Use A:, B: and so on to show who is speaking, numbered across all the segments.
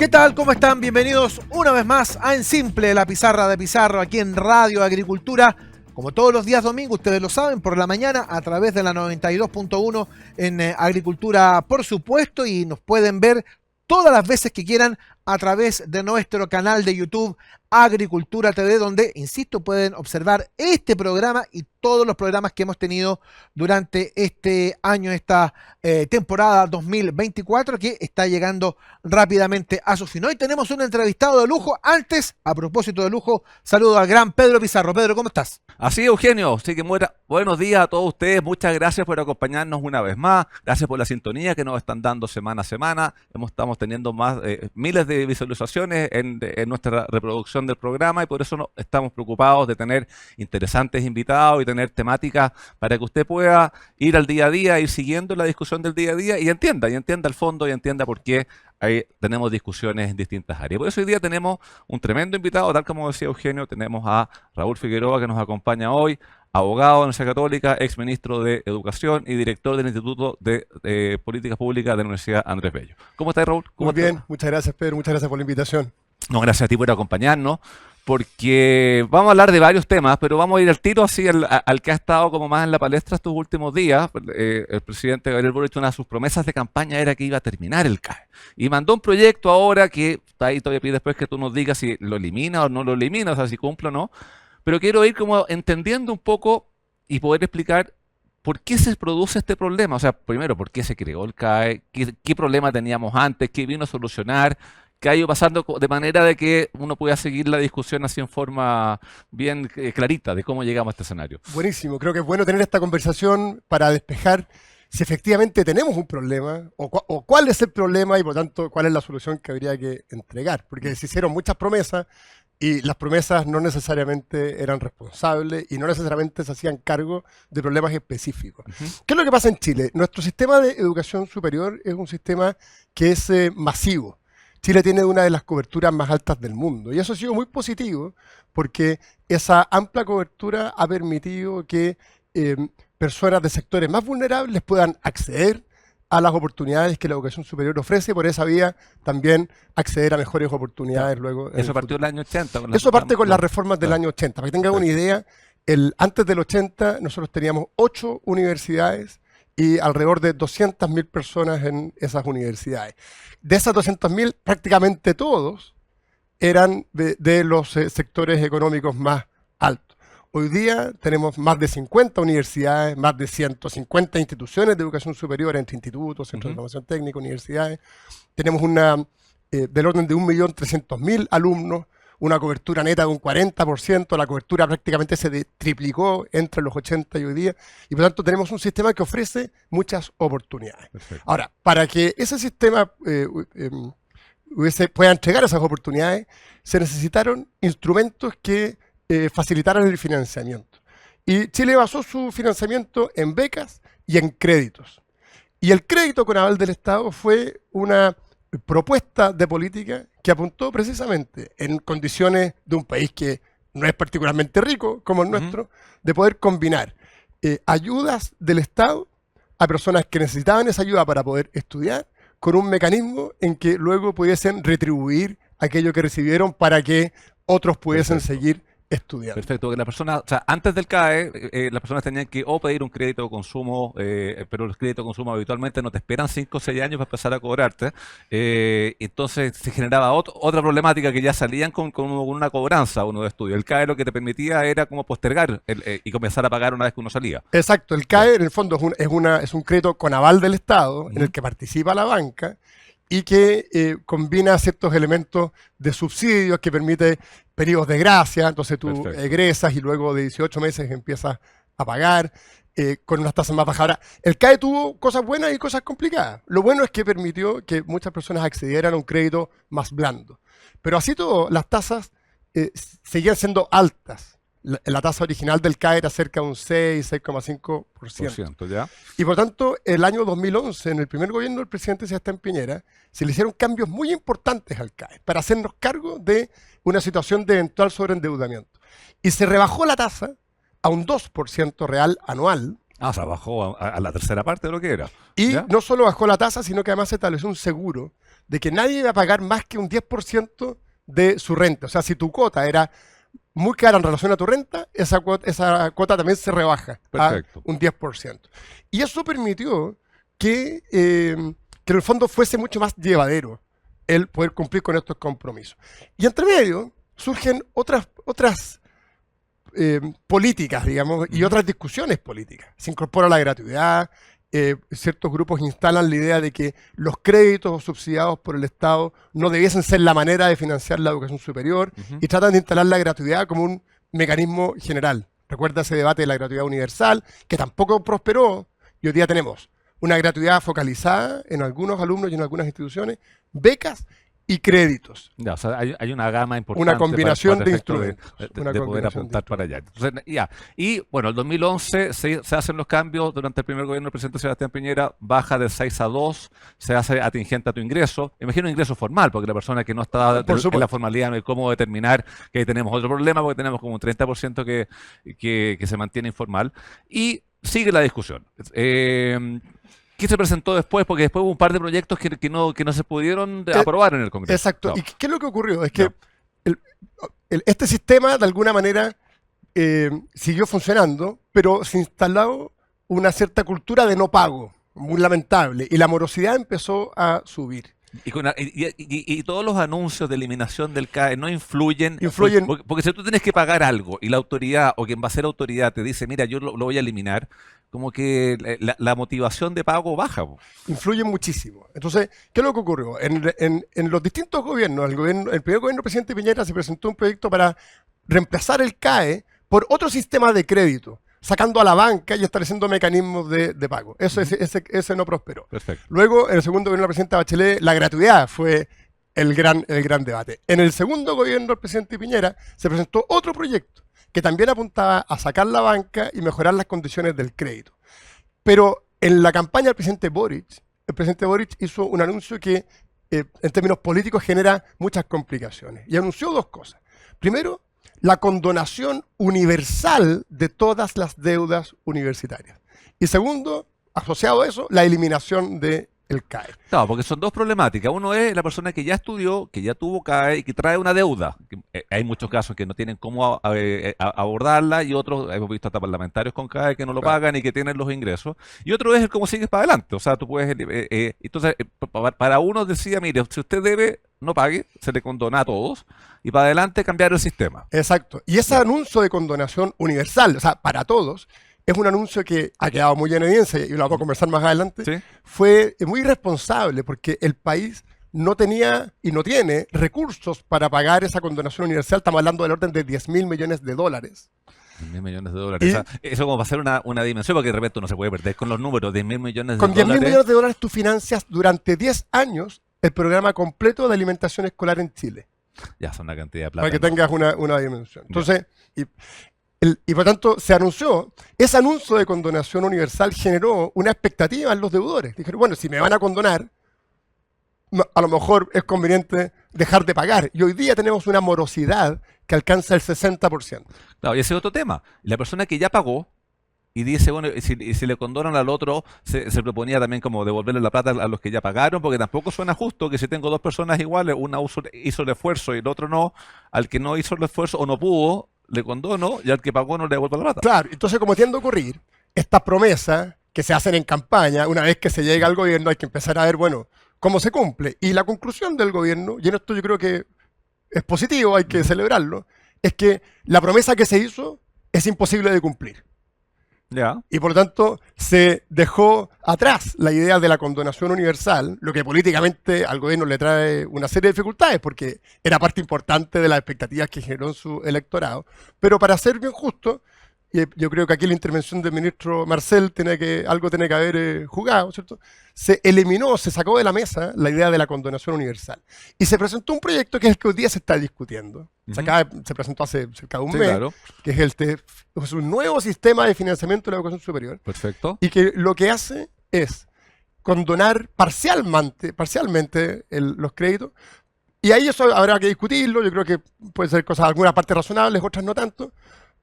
A: ¿Qué tal? ¿Cómo están? Bienvenidos una vez más a En Simple, la pizarra de Pizarro, aquí en Radio Agricultura. Como todos los días domingo, ustedes lo saben, por la mañana a través de la 92.1 en Agricultura, por supuesto, y nos pueden ver todas las veces que quieran a través de nuestro canal de YouTube Agricultura TV, donde, insisto, pueden observar este programa y todos los programas que hemos tenido durante este año, esta temporada 2024, que está llegando rápidamente a su fin. Hoy tenemos un entrevistado de lujo. Antes, a propósito de lujo, saludo al gran Pedro Pizarro. Pedro, ¿cómo estás?
B: Así, Eugenio. Así que buenos días a todos ustedes. Muchas gracias por acompañarnos una vez más. Gracias por la sintonía que nos están dando semana a semana. Estamos teniendo más miles de visualizaciones en nuestra reproducción del programa, y por eso estamos preocupados de tener interesantes invitados y tener temáticas para que usted pueda ir al día a día, ir siguiendo la discusión del día a día y entienda el fondo y entienda por qué ahí tenemos discusiones en distintas áreas. Por eso hoy día tenemos un tremendo invitado, tal como decía Eugenio. Tenemos a Raúl Figueroa, que nos acompaña hoy, abogado de la Universidad Católica, exministro de Educación y director del Instituto de Políticas Públicas de la Universidad Andrés Bello. ¿Cómo estás, Raúl?
C: Muy bien, muchas gracias, Pedro, muchas gracias por la invitación.
B: No, gracias a ti por acompañarnos, porque vamos a hablar de varios temas, pero vamos a ir al tiro así al que ha estado como más en la palestra estos últimos días. El presidente Gabriel Boric, una de sus promesas de campaña era que iba a terminar el CAE. Y mandó un proyecto ahora que está ahí, todavía pide después que tú nos digas si lo elimina o no lo elimina, o sea, si cumple o no. Pero quiero ir como entendiendo un poco y poder explicar por qué se produce este problema. O sea, primero, por qué se creó el CAE, qué problema teníamos antes, qué vino a solucionar, qué ha ido pasando, de manera de que uno pueda seguir la discusión así en forma bien clarita de cómo llegamos a este escenario.
C: Buenísimo, creo que es bueno tener esta conversación para despejar si efectivamente tenemos un problema o cuál es el problema y por tanto cuál es la solución que habría que entregar. Porque se hicieron muchas promesas y las promesas no necesariamente eran responsables y no necesariamente se hacían cargo de problemas específicos. ¿Qué es lo que pasa en Chile? Nuestro sistema de educación superior es un sistema que es masivo. Chile tiene una de las coberturas más altas del mundo y eso ha sido muy positivo porque esa amplia cobertura ha permitido que personas de sectores más vulnerables puedan acceder a las oportunidades que la educación superior ofrece, y por esa vía también acceder a mejores oportunidades luego.
B: Eso partió del año 80.
C: Eso parte con las reformas del año 80. Para que tengan una idea, antes del 80 nosotros teníamos 8 universidades y alrededor de 200.000 personas en esas universidades. De esas 200.000, prácticamente todos eran de los sectores económicos más altos. Hoy día tenemos más de 50 universidades, más de 150 instituciones de educación superior, entre institutos, centros de formación técnica, universidades. Tenemos del orden de 1.300.000 alumnos, una cobertura neta de un 40%, la cobertura prácticamente se triplicó entre los 80 y hoy día, y por lo tanto tenemos un sistema que ofrece muchas oportunidades. Perfecto. Ahora, para que ese sistema pueda entregar esas oportunidades, se necesitaron instrumentos que facilitaran el financiamiento. Y Chile basó su financiamiento en becas y en créditos. Y el crédito con aval del Estado fue una propuesta de política que apuntó precisamente en condiciones de un país que no es particularmente rico como el nuestro, de poder combinar ayudas del Estado a personas que necesitaban esa ayuda para poder estudiar, con un mecanismo en que luego pudiesen retribuir aquello que recibieron para que otros pudiesen seguir estudiando.
B: Perfecto, que la persona, o sea, antes del CAE, las personas tenían que o pedir un crédito de consumo, pero los créditos de consumo habitualmente no te esperan 5 o 6 años para empezar a cobrarte. Entonces se generaba otra problemática, que ya salían con una cobranza uno de estudio. El CAE lo que te permitía era como postergar y comenzar a pagar una vez que uno salía.
C: Exacto, el CAE en el fondo es un crédito con aval del Estado en el que participa la banca y que combina ciertos elementos de subsidios que permite periodos de gracia. Entonces tú egresas y luego de 18 meses empiezas a pagar con unas tasas más bajas. Ahora, el CAE tuvo cosas buenas y cosas complicadas. Lo bueno es que permitió que muchas personas accedieran a un crédito más blando. Pero así todo, las tasas seguían siendo altas. La tasa original del CAE era cerca de un 6,5%.
B: ¿Ya?
C: Y por tanto, el año 2011, en el primer gobierno del presidente Sebastián Piñera, se le hicieron cambios muy importantes al CAE para hacernos cargo de una situación de eventual sobreendeudamiento. Y se rebajó la tasa a un 2% real anual,
B: O sea, bajó a la tercera parte de lo que era.
C: Y
B: ¿Ya?
C: no solo bajó la tasa, sino que además se estableció un seguro de que nadie iba a pagar más que un 10% de su renta. O sea, si tu cuota era muy cara en relación a tu renta, esa cuota también se rebaja
B: Perfecto.
C: a un 10%. Y eso permitió que en el fondo fuese mucho más llevadero el poder cumplir con estos compromisos. Y entre medio surgen otras políticas, digamos, y otras discusiones políticas. Se incorpora la gratuidad, ciertos grupos instalan la idea de que los créditos subsidiados por el Estado no debiesen ser la manera de financiar la educación superior y tratan de instalar la gratuidad como un mecanismo general. Recuerda ese debate de la gratuidad universal, que tampoco prosperó, y hoy día tenemos una gratuidad focalizada en algunos alumnos y en algunas instituciones, becas y créditos.
B: Ya, o sea, hay una gama importante.
C: Una combinación de
B: efecto
C: instrumentos.
B: de
C: Una
B: poder
C: combinación de
B: apuntar para allá. Entonces, ya. Y bueno, el 2011 se hacen los cambios durante el primer gobierno del presidente Sebastián Piñera, baja de 6 a 2, se hace atingente a tu ingreso. Imagino un ingreso formal, porque la persona que no está en la formalidad no hay cómo determinar que ahí tenemos otro problema, porque tenemos como un 30% que se mantiene informal. Y sigue la discusión. ¿Qué se presentó después? Porque después hubo un par de proyectos que no se pudieron aprobar en el Congreso.
C: Exacto.
B: No.
C: ¿Y qué es lo que ocurrió? Es que este sistema, de alguna manera, siguió funcionando, pero se instaló una cierta cultura de no pago, muy lamentable, y la morosidad empezó a subir.
B: Y todos los anuncios de eliminación del CAE no influyen.
C: Influyen.
B: Porque si tú tienes que pagar algo y la autoridad o quien va a ser autoridad te dice, mira, yo lo voy a eliminar, como que la motivación de pago baja.
C: Influyen muchísimo. Entonces, ¿qué es lo que ocurrió? En los distintos gobiernos, el primer gobierno del presidente Piñera se presentó un proyecto para reemplazar el CAE por otro sistema de crédito, sacando a la banca y estableciendo mecanismos de pago. Ese no prosperó.
B: Perfecto.
C: Luego, en el segundo gobierno de la presidenta Bachelet, la gratuidad fue el gran debate. En el segundo gobierno del presidente Piñera se presentó otro proyecto que también apuntaba a sacar la banca y mejorar las condiciones del crédito. Pero en la campaña del presidente Boric, el presidente Boric hizo un anuncio que en términos políticos genera muchas complicaciones. Y anunció dos cosas. Primero, la condonación universal de todas las deudas universitarias. Y segundo, asociado a eso, la eliminación del CAE.
B: Claro, porque son dos problemáticas. Uno es la persona que ya estudió, que ya tuvo CAE y que trae una deuda. Hay muchos casos que no tienen cómo abordarla y otros, hemos visto hasta parlamentarios con CAE que no lo pagan y que tienen los ingresos. Y otro es el cómo sigues para adelante. O sea, tú puedes... entonces, para uno decía, mire, si usted debe, no pague, se le condona a todos y para adelante cambiar el sistema.
C: Exacto. Y ese anuncio de condonación universal, o sea, para todos, es un anuncio que ha quedado muy en evidencia y lo vamos a conversar más adelante.
B: ¿Sí?
C: Fue muy irresponsable porque el país no tenía y no tiene recursos para pagar esa condonación universal. Estamos hablando del orden de $10.000 millones.
B: 10.000 millones de dólares. O sea, eso como va a ser una dimensión, porque de repente uno se puede perder con los números. 10.000 millones de
C: Con
B: dólares.
C: 10.000 millones de dólares tú financias durante 10 años el programa completo de alimentación escolar en Chile.
B: Ya son una cantidad de plata.
C: Para que tengas una dimensión. Entonces, y por tanto se anunció, ese anuncio de condonación universal generó una expectativa en los deudores. Dijeron, bueno, si me van a condonar, a lo mejor es conveniente dejar de pagar. Y hoy día tenemos una morosidad que alcanza el 60%.
B: Claro, y ese es otro tema. La persona que ya pagó y dice, bueno, y si le condonan al otro, se proponía también como devolverle la plata a los que ya pagaron, porque tampoco suena justo que si tengo dos personas iguales, una hizo el esfuerzo y el otro no, al que no hizo el esfuerzo o no pudo, le condono y al que pagó no le devuelvo la plata.
C: Claro, entonces como tiende a ocurrir, estas promesas que se hacen en campaña, una vez que se llega al gobierno hay que empezar a ver, bueno, cómo se cumple. Y la conclusión del gobierno, y en esto yo creo que es positivo, hay que celebrarlo, es que la promesa que se hizo es imposible de cumplir.
B: Ya.
C: Y por lo tanto se dejó atrás la idea de la condonación universal, lo que políticamente al gobierno le trae una serie de dificultades, porque era parte importante de las expectativas que generó en su electorado. Pero para ser bien justo, yo creo que aquí la intervención del ministro Marcel algo tiene que haber jugado, ¿cierto? Se eliminó, se sacó de la mesa la idea de la condonación universal. Y se presentó un proyecto que es el que hoy día se está discutiendo. Se presentó hace cerca de un mes,
B: claro.
C: Que es un nuevo sistema de financiamiento de la educación superior.
B: Perfecto.
C: Y que lo que hace es condonar parcialmente los créditos. Y ahí eso habrá que discutirlo. Yo creo que puede ser cosas, algunas partes razonables, otras no tanto.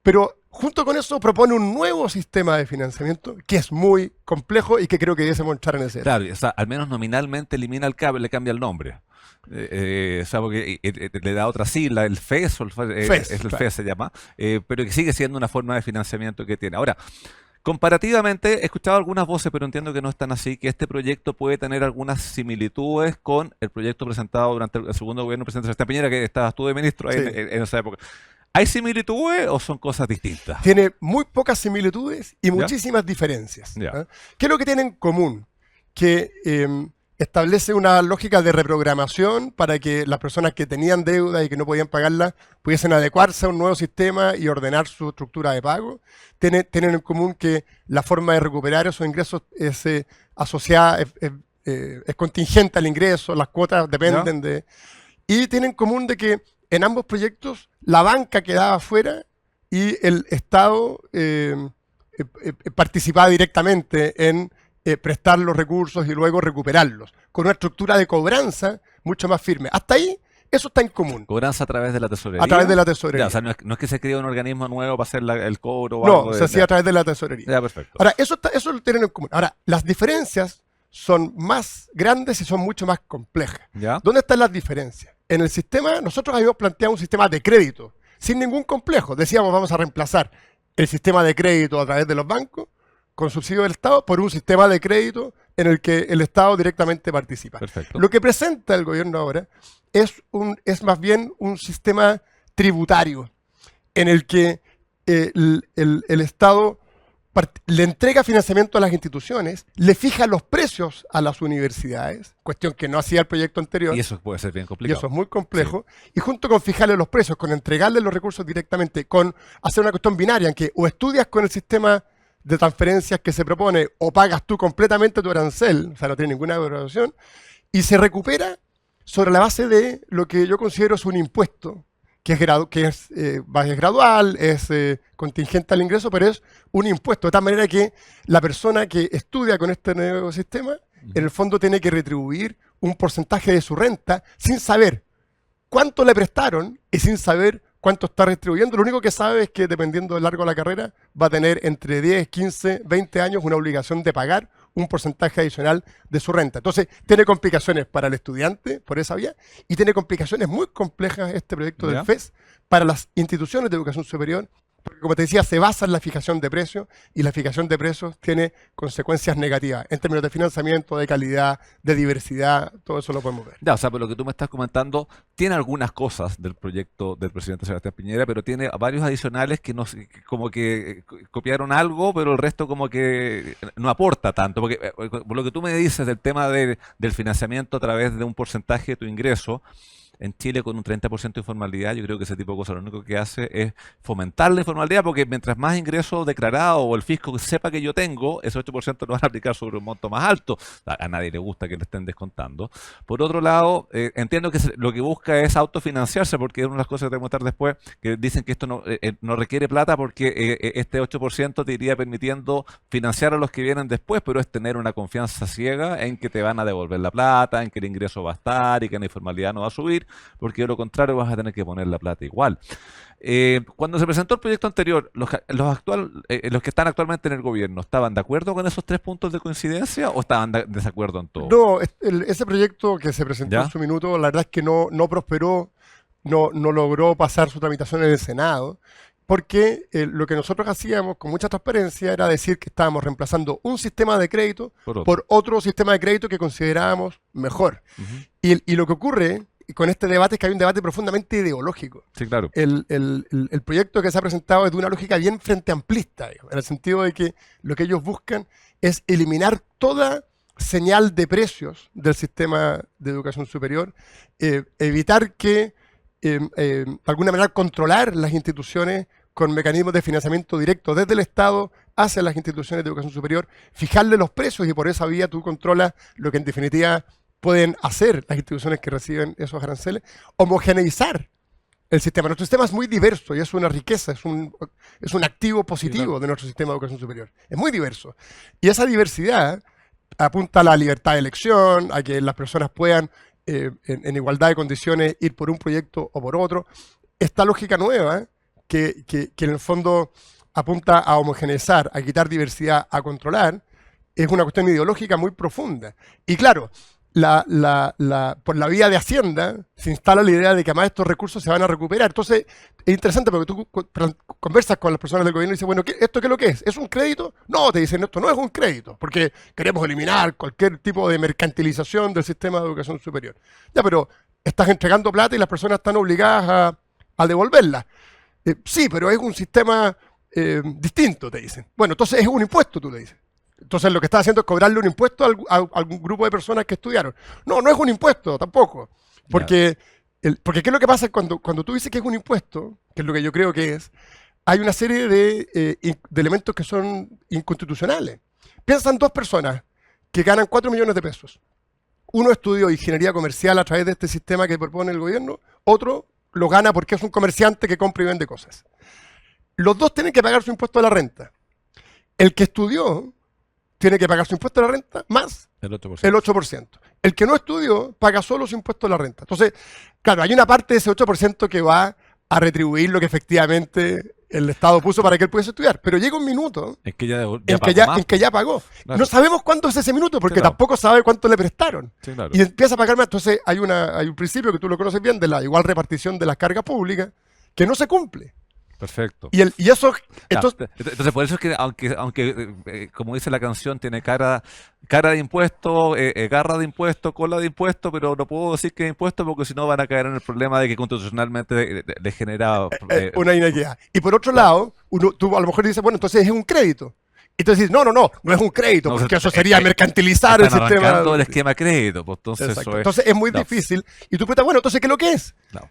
C: Pero junto con eso propone un nuevo sistema de financiamiento que es muy complejo y que creo que debiésemos entrar en ese.
B: Claro, o sea, al menos nominalmente elimina el cable, le cambia el nombre. O sea, porque le da otra sigla, el FES,
C: FES,
B: es el
C: claro.
B: FES se llama, pero que sigue siendo una forma de financiamiento que tiene. Ahora, comparativamente, he escuchado algunas voces, pero entiendo que no están así, que este proyecto puede tener algunas similitudes con el proyecto presentado durante el segundo gobierno del presidente Sebastián Piñera, que estabas tú de ministro ahí
C: Sí.
B: en esa época. ¿Hay similitudes o son cosas distintas?
C: Tiene muy pocas similitudes y muchísimas diferencias.
B: Ya.
C: ¿Ah? ¿Qué es lo que tiene en común? Que establece una lógica de reprogramación para que las personas que tenían deuda y que no podían pagarla pudiesen adecuarse a un nuevo sistema y ordenar su estructura de pago. Tienen en común que la forma de recuperar esos ingresos es asociada, es contingente al ingreso, las cuotas dependen de... Y tienen en común de que en ambos proyectos la banca quedaba afuera y el Estado participaba directamente en prestar los recursos y luego recuperarlos, con una estructura de cobranza mucho más firme. Hasta ahí, eso está en común.
B: ¿Cobranza a través de la tesorería?
C: A través de la tesorería.
B: Ya, o sea, no es que se cree un organismo nuevo para hacer el cobro o
C: No,
B: algo.
C: se hacía a través de la tesorería.
B: Ya, perfecto.
C: Ahora, eso lo tienen en común. Ahora, las diferencias son más grandes y son mucho más complejas.
B: ¿Ya?
C: ¿Dónde están las diferencias? En el sistema, nosotros habíamos planteado un sistema de crédito, sin ningún complejo. Decíamos, vamos a reemplazar el sistema de crédito a través de los bancos, con subsidio del Estado, por un sistema de crédito en el que el Estado directamente participa.
B: Perfecto.
C: Lo que presenta el gobierno ahora es más bien un sistema tributario, en el que el Estado le entrega financiamiento a las instituciones, le fija los precios a las universidades, cuestión que no hacía el proyecto anterior.
B: Y eso puede ser bien
C: Y
B: complicado.
C: eso es muy complejo. Y junto con fijarle los precios, con entregarle los recursos directamente, con hacer una cuestión binaria en que o estudias con el sistema de transferencias que se propone o pagas tú completamente tu arancel, o sea, no tiene ninguna evaluación, y se recupera sobre la base de lo que yo considero es un impuesto, que es gradual, es contingente al ingreso, pero es un impuesto, de tal manera que la persona que estudia con este nuevo sistema, en el fondo tiene que retribuir un porcentaje de su renta sin saber cuánto le prestaron y sin saber cuánto está retribuyendo. Lo único que sabe es que dependiendo del largo de la carrera va a tener entre 10, 15, 20 años una obligación de pagar un porcentaje adicional de su renta. Entonces, tiene complicaciones para el estudiante por esa vía y tiene complicaciones muy complejas este proyecto del
B: ¿Ya?
C: FES para las instituciones de educación superior, porque como te decía, se basa en la fijación de precios y la fijación de precios tiene consecuencias negativas en términos de financiamiento, de calidad, de diversidad, todo eso lo podemos ver.
B: Ya, o sea, por lo que tú me estás comentando, tiene algunas cosas del proyecto del presidente Sebastián Piñera, pero tiene varios adicionales que no, como que copiaron algo, pero el resto como que no aporta tanto. Porque por lo que tú me dices del tema del financiamiento a través de un porcentaje de tu ingreso, en Chile con un 30% de informalidad, yo creo que ese tipo de cosas lo único que hace es fomentar la informalidad, porque mientras más ingresos declarados o el fisco sepa que yo tengo, ese 8% lo van a aplicar sobre un monto más alto. A nadie le gusta que le estén descontando. Por otro lado, entiendo que lo que busca es autofinanciarse, porque es una de las cosas que te voy a contar después, que dicen que esto no requiere plata porque este 8% te iría permitiendo financiar a los que vienen después, pero es tener una confianza ciega en que te van a devolver la plata, en que el ingreso va a estar y que la informalidad no va a subir, porque de lo contrario vas a tener que poner la plata igual. Cuando se presentó el proyecto anterior, los que están actualmente en el gobierno, ¿estaban de acuerdo con esos 3 puntos de coincidencia o estaban de desacuerdo en todo?
C: No, ese proyecto que se presentó
B: ¿Ya?
C: en su minuto, la verdad es que no prosperó, no logró pasar su tramitación en el Senado, porque lo que nosotros hacíamos con mucha transparencia era decir que estábamos reemplazando un sistema de crédito por otro sistema de crédito que considerábamos mejor.
B: Ujú.
C: Y lo que ocurre con este debate es que hay un debate profundamente ideológico.
B: Sí, claro.
C: El proyecto que se ha presentado es de una lógica bien frente amplista, digamos, en el sentido de que lo que ellos buscan es eliminar toda señal de precios del sistema de educación superior, evitar que, de alguna manera, controlar las instituciones con mecanismos de financiamiento directo desde el Estado hacia las instituciones de educación superior, fijarle los precios y por esa vía tú controlas lo que en definitiva pueden hacer las instituciones que reciben esos aranceles, homogeneizar el sistema. Nuestro sistema es muy diverso y es una riqueza, es un activo positivo de nuestro sistema de educación superior. Es muy diverso. Y esa diversidad apunta a la libertad de elección, a que las personas puedan, en igualdad de condiciones, ir por un proyecto o por otro. Esta lógica nueva, en el fondo apunta a homogeneizar, a quitar diversidad, a controlar, es una cuestión ideológica muy profunda. Y claro, por la vía de Hacienda se instala la idea de que además estos recursos se van a recuperar. Entonces, es interesante porque tú conversas con las personas del gobierno y dices, bueno, ¿esto qué es lo que es? ¿Es un crédito? No, te dicen, esto no es un crédito, porque queremos eliminar cualquier tipo de mercantilización del sistema de educación superior. Ya, pero estás entregando plata y las personas están obligadas a devolverla. Sí, pero es un sistema distinto, te dicen. Bueno, entonces es un impuesto, tú le dices. Entonces lo que estás haciendo es cobrarle un impuesto a algún grupo de personas que estudiaron. No, no es un impuesto tampoco. Porque, porque ¿qué es lo que pasa? Cuando tú dices que es un impuesto, que es lo que yo creo que es, hay una serie de elementos que son inconstitucionales. Piensan dos personas que ganan 4 millones de pesos. Uno estudió ingeniería comercial a través de este sistema que propone el gobierno, otro lo gana porque es un comerciante que compra y vende cosas. Los dos tienen que pagar su impuesto a la renta. El que estudió tiene que pagar su impuesto a la renta más
B: El 8%.
C: el 8%. El que no estudió paga solo su impuesto a la renta. Entonces, claro, hay una parte de ese 8% que va a retribuir lo que efectivamente el Estado puso para que él pudiese estudiar. Pero llega un minuto
B: Es que ya
C: en que ya pagó.
B: Claro.
C: No sabemos cuándo es ese minuto, porque
B: Sí, claro.
C: tampoco sabe cuánto le prestaron.
B: Sí, claro.
C: Y empieza a pagar más. Entonces hay un principio que tú lo conoces bien de la igual repartición de las cargas públicas que no se cumple.
B: Perfecto.
C: Y eso,
B: Entonces, por eso es que, aunque como dice la canción, tiene cara de impuesto, garra de impuesto, cola de impuesto, pero no puedo decir que es impuesto porque si no van a caer en el problema de que constitucionalmente le genera
C: una inequidad. Y por otro lado, tú a lo mejor dices, bueno, entonces es un crédito. Y tú dices, no es un crédito,
B: No,
C: porque eso sería mercantilizar el
B: están
C: sistema.
B: arrancando el esquema crédito, pues entonces
C: Exacto.
B: eso es.
C: Entonces es muy
B: No.
C: difícil. Y tú preguntas, bueno, entonces, ¿qué es lo que es?
B: No.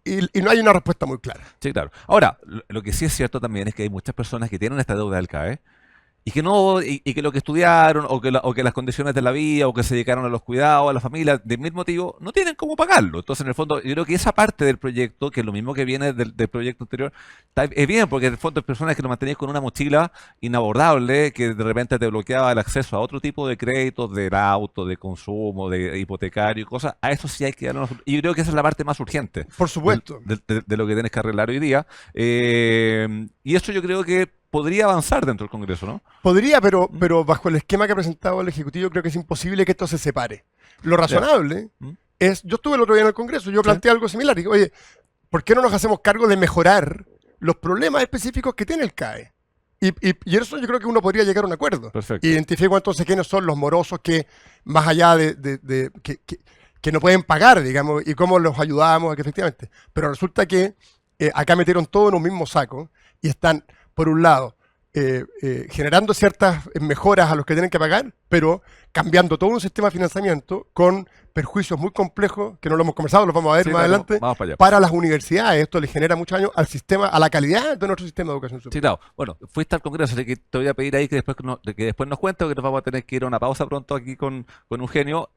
C: Y no hay una respuesta muy clara.
B: Sí, claro. Ahora, lo que sí es cierto también es que hay muchas personas que tienen esta deuda del CAE y que no, y que lo que estudiaron, o que las condiciones de la vida, o que se dedicaron a los cuidados, a la familia, del mismo motivo, no tienen cómo pagarlo. Entonces, en el fondo, yo creo que esa parte del proyecto, que es lo mismo que viene del proyecto anterior, es bien, porque en el fondo hay personas que lo mantenían con una mochila inabordable, que de repente te bloqueaba el acceso a otro tipo de créditos, del auto, de consumo, de hipotecario y cosas. A eso sí hay que darle y yo creo que esa es la parte más urgente.
C: Por supuesto.
B: De lo que tienes que arreglar hoy día. Y eso yo creo que podría avanzar dentro del Congreso, ¿no?
C: Podría, pero bajo el esquema que ha presentado el Ejecutivo, creo que es imposible que esto se separe. Lo razonable es, yo estuve el otro día en el Congreso, yo planteé algo similar, y digo, oye, ¿por qué no nos hacemos cargo de mejorar los problemas específicos que tiene el CAE? Y eso yo creo que uno podría llegar a un acuerdo.
B: Perfecto.
C: Identifico entonces quiénes son los morosos que, más allá que no pueden pagar, digamos, y cómo los ayudamos, que efectivamente. Pero resulta que acá metieron todo en un mismo saco y están, por un lado, generando ciertas mejoras a los que tienen que pagar, pero cambiando todo un sistema de financiamiento con perjuicios muy complejos, que no lo hemos conversado, los vamos a ver
B: Sí,
C: más
B: claro,
C: adelante,
B: vamos para allá.
C: para las universidades. Esto le genera mucho daño al sistema, a la calidad de nuestro sistema de educación
B: Sí,
C: superior.
B: claro. Bueno, fuiste al Congreso, así que te voy a pedir ahí que después nos cuentes, porque nos vamos a tener que ir a una pausa pronto aquí con Eugenio.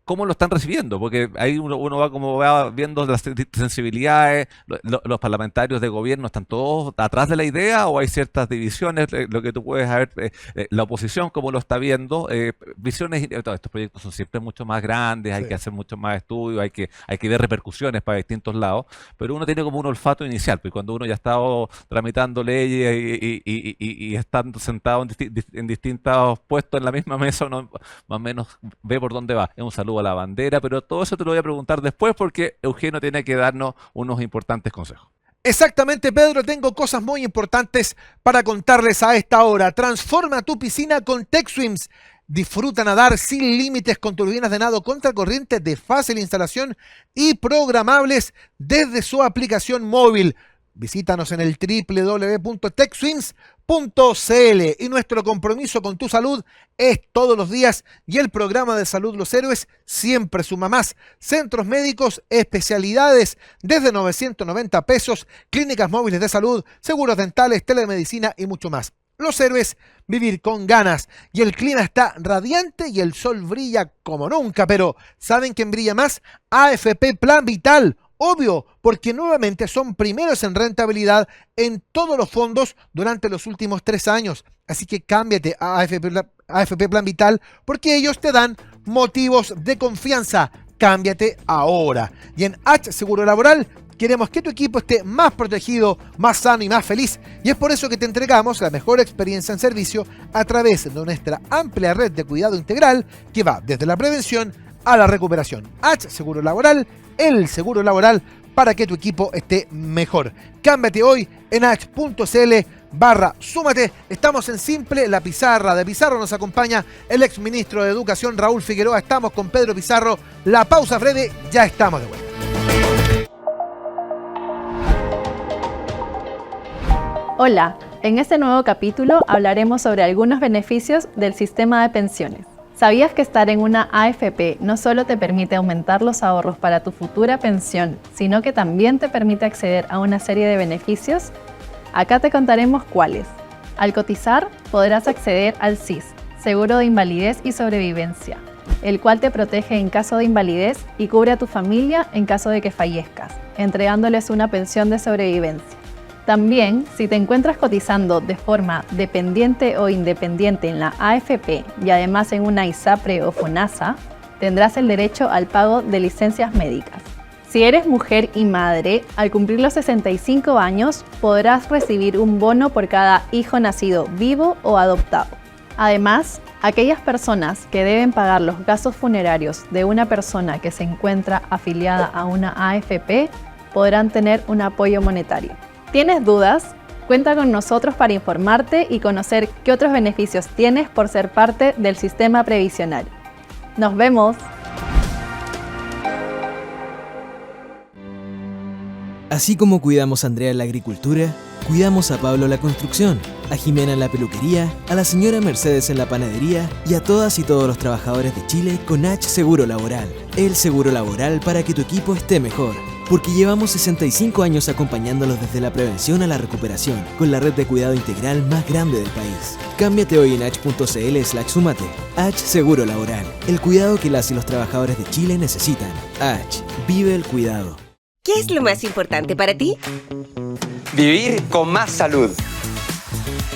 B: ¿Cómo lo están recibiendo? Porque ahí uno va viendo las sensibilidades, los parlamentarios de gobierno están todos atrás de la idea, o hay ciertas divisiones, lo que tú puedes saber, la oposición cómo lo está viendo, visiones, todos estos proyectos son siempre mucho más grandes, hay
C: Sí.
B: que hacer mucho más estudios, hay que ver repercusiones para distintos lados, pero uno tiene como un olfato inicial, pues cuando uno ya ha estado tramitando leyes y estando sentado en distintos puestos en la misma mesa, uno más o menos ve por dónde va. Es un saludo a la bandera, pero todo eso te lo voy a preguntar después porque Eugenio tiene que darnos unos importantes consejos.
A: Exactamente, Pedro, tengo cosas muy importantes para contarles a esta hora. Transforma tu piscina con TechSwims. Disfruta nadar sin límites con turbinas de nado contracorriente de fácil instalación y programables desde su aplicación móvil. Visítanos en el www.techswims.cl y nuestro compromiso con tu salud es todos los días y el programa de salud Los Héroes siempre suma más. Centros médicos, especialidades desde 990 pesos, clínicas móviles de salud, seguros dentales, telemedicina y mucho más. Los Héroes, vivir con ganas. Y el clima está radiante y el sol brilla como nunca, pero ¿saben quién brilla más? AFP Plan Vital. Obvio, porque nuevamente son primeros en rentabilidad en todos los fondos durante los últimos 3 años. Así que cámbiate a AFP Plan Vital porque ellos te dan motivos de confianza. Cámbiate ahora. Y en H Seguro Laboral, Queremos que tu equipo esté más protegido, más sano y más feliz. Y es por eso que te entregamos la mejor experiencia en servicio a través de nuestra amplia red de cuidado integral que va desde la prevención a la recuperación. H Seguro Laboral, el seguro laboral para que tu equipo esté mejor. Cámbiate hoy en h.cl/súmate. Estamos en Simple, la pizarra de Pizarro. Nos acompaña el exministro de Educación, Raúl Figueroa. Estamos con Pedro Pizarro. La pausa breve, ya estamos de vuelta.
D: Hola, en este nuevo capítulo hablaremos sobre algunos beneficios del sistema de pensiones. ¿Sabías que estar en una AFP no solo te permite aumentar los ahorros para tu futura pensión, sino que también te permite acceder a una serie de beneficios? Acá te contaremos cuáles. Al cotizar, podrás acceder al SIS, Seguro de Invalidez y Sobrevivencia, el cual te protege en caso de invalidez y cubre a tu familia en caso de que fallezcas, entregándoles una pensión de sobrevivencia. También, si te encuentras cotizando de forma dependiente o independiente en la AFP y además en una ISAPRE o FONASA, tendrás el derecho al pago de licencias médicas. Si eres mujer y madre, al cumplir los 65 años podrás recibir un bono por cada hijo nacido vivo o adoptado. Además, aquellas personas que deben pagar los gastos funerarios de una persona que se encuentra afiliada a una AFP podrán tener un apoyo monetario. ¿Tienes dudas? Cuenta con nosotros para informarte y conocer qué otros beneficios tienes por ser parte del sistema previsional. ¡Nos vemos!
E: Así como cuidamos a Andrea en la agricultura, cuidamos a Pablo en la construcción, a Jimena en la peluquería, a la señora Mercedes en la panadería y a todas y todos los trabajadores de Chile con H Seguro Laboral. El seguro laboral para que tu equipo esté mejor. Porque llevamos 65 años acompañándolos desde la prevención a la recuperación, con la red de cuidado integral más grande del país. Cámbiate hoy en h.cl/súmate. H Seguro Laboral, el cuidado que las y los trabajadores de Chile necesitan. H, vive el cuidado.
F: ¿Qué es lo más importante para ti?
G: Vivir con más salud.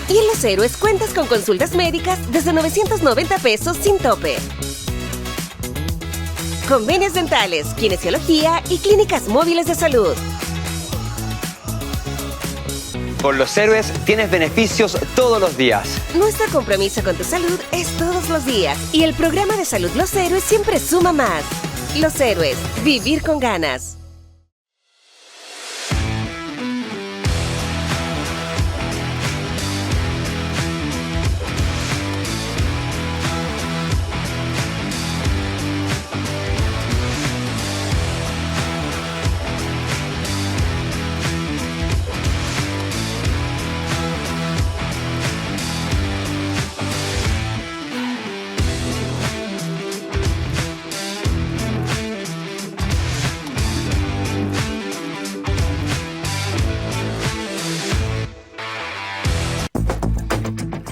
F: Y en Los Héroes cuentas con consultas médicas desde 990 pesos sin tope. Convenios dentales, kinesiología y clínicas móviles de salud.
G: Con Los Héroes tienes beneficios todos los días.
F: Nuestro compromiso con tu salud es todos los días. Y el programa de salud Los Héroes siempre suma más. Los Héroes, vivir con ganas.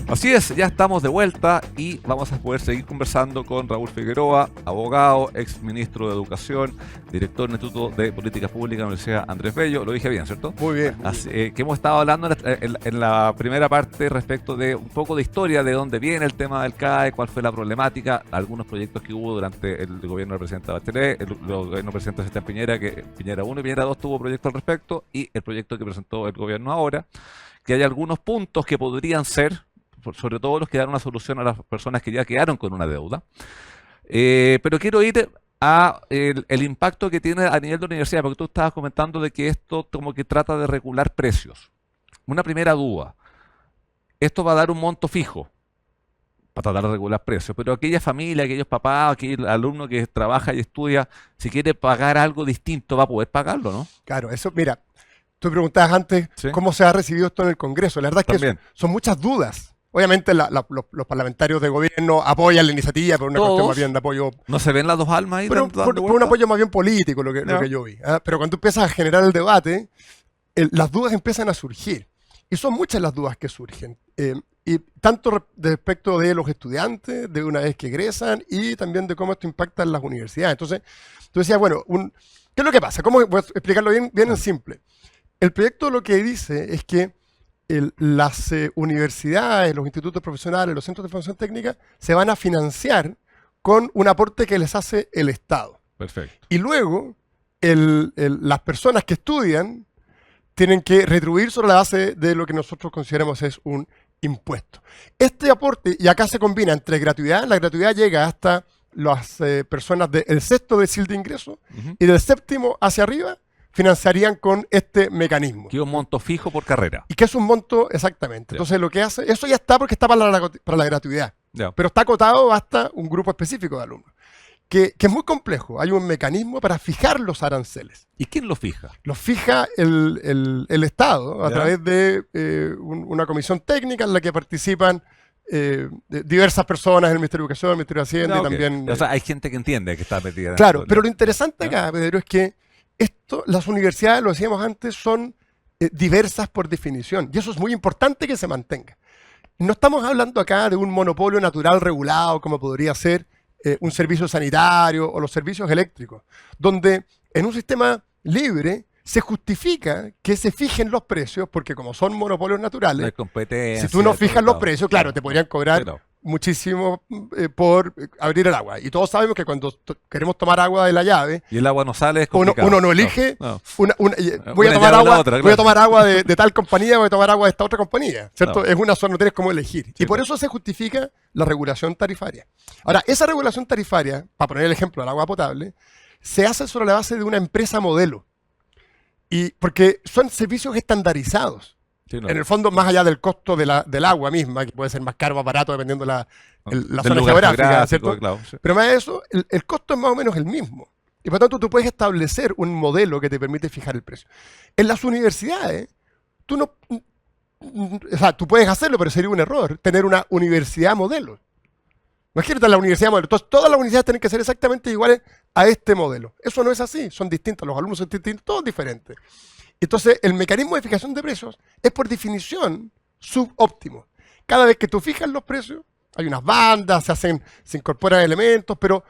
B: Así es, ya estamos de vuelta y vamos a poder seguir conversando con Raúl Figueroa, abogado, ex ministro de Educación, director del Instituto de Políticas Públicas de la Universidad Andrés Bello. Lo dije bien, ¿cierto?
C: Muy bien.
B: Así, que hemos estado hablando en la primera parte respecto de un poco de historia, de dónde viene el tema del CAE, cuál fue la problemática, algunos proyectos que hubo durante el gobierno del presidente Bachelet, el gobierno del presidente Sebastián Piñera, que Piñera 1 y Piñera 2 tuvo proyectos al respecto, y el proyecto que presentó el gobierno ahora, que hay algunos puntos que podrían ser, sobre todo los que dan una solución a las personas que ya quedaron con una deuda. Pero quiero ir a el impacto que tiene a nivel de universidad, porque tú estabas comentando de que esto como que trata de regular precios. Una primera duda, esto va a dar un monto fijo para tratar de regular precios, pero aquella familia, aquellos papás, aquel alumno que trabaja y estudia, si quiere pagar algo distinto, va a poder pagarlo, ¿no?
C: Claro, eso, mira, tú preguntabas antes cómo se ha recibido esto en el Congreso. La verdad es que son muchas dudas. Obviamente los parlamentarios de gobierno apoyan la iniciativa por una cuestión más bien de apoyo.
B: ¿No se ven las dos almas ahí?
C: Pero por un apoyo más bien político, lo que yo vi. Pero cuando tú empiezas a generar el debate, las dudas empiezan a surgir. Y son muchas las dudas que surgen. Y tanto respecto de los estudiantes, de una vez que egresan, y también de cómo esto impacta en las universidades. Entonces, tú decías, bueno, ¿qué es lo que pasa? ¿Cómo voy a explicarlo bien en simple? El proyecto lo que dice es que las universidades, los institutos profesionales, los centros de formación técnica se van a financiar con un aporte que les hace el Estado.
B: Perfecto.
C: Y luego las personas que estudian tienen que retribuir sobre la base de lo que nosotros consideramos es un impuesto. Este aporte, y acá se combina entre gratuidad, la gratuidad llega hasta las personas del sexto decil de ingreso y del séptimo hacia arriba financiarían con este mecanismo.
B: Que es un monto fijo por carrera.
C: Y que es un monto exactamente. Entonces lo que hace, eso ya está porque está para la gratuidad, pero está acotado hasta un grupo específico de alumnos. Que es muy complejo. Hay un mecanismo para fijar los aranceles.
B: ¿Y quién lo fija?
C: Los fija el Estado a través de una comisión técnica en la que participan diversas personas, el Ministerio de Educación, el Ministerio de Hacienda y también...
B: O sea, hay gente que entiende que está metida.
C: Claro, pero lo interesante acá, Pedro, es que las universidades, lo decíamos antes, son diversas por definición. Y eso es muy importante que se mantenga. No estamos hablando acá de un monopolio natural regulado como podría ser un servicio sanitario o los servicios eléctricos, donde en un sistema libre se justifica que se fijen los precios, porque como son monopolios naturales,
B: No hay competencia,
C: si tú no fijas los
B: claro.
C: precios, claro, te podrían cobrar
B: Pero-
C: muchísimo por abrir el agua. Y todos sabemos que cuando queremos tomar agua de la llave,
B: Y el agua no sale, es
C: uno
B: complicado.
C: no elige,
B: No.
C: voy a
B: Una
C: tomar
B: llave o la
C: agua,
B: otra,
C: voy a
B: claro.
C: tomar agua de tal compañía, voy a tomar agua de esta otra compañía, ¿cierto?
B: No.
C: Es una sola, no tienes cómo elegir.
B: Sí,
C: Y por
B: claro.
C: eso se justifica la regulación tarifaria. Ahora, esa regulación tarifaria, para poner el ejemplo del agua potable, se hace sobre la base de una empresa modelo. Y porque son servicios estandarizados.
B: Sí, no.
C: En el fondo, más allá del costo del agua misma, que puede ser más caro o más barato dependiendo la
B: Del
C: zona
B: lugar
C: geográfica,
B: geográfico,
C: ¿cierto?
B: claro, sí.
C: Pero más de eso, el costo es más o menos el mismo. Y por tanto, tú puedes establecer un modelo que te permite fijar el precio. En las universidades, tú no... O sea, tú puedes hacerlo, pero sería un error tener una universidad modelo. Imagínate la universidad modelo. Entonces, todas las universidades tienen que ser exactamente iguales a este modelo. Eso no es así. Son distintos. Los alumnos son distintos, todos diferentes. Entonces, el mecanismo de fijación de precios es por definición subóptimo. Cada vez que tú fijas los precios, hay unas bandas, se incorporan elementos, pero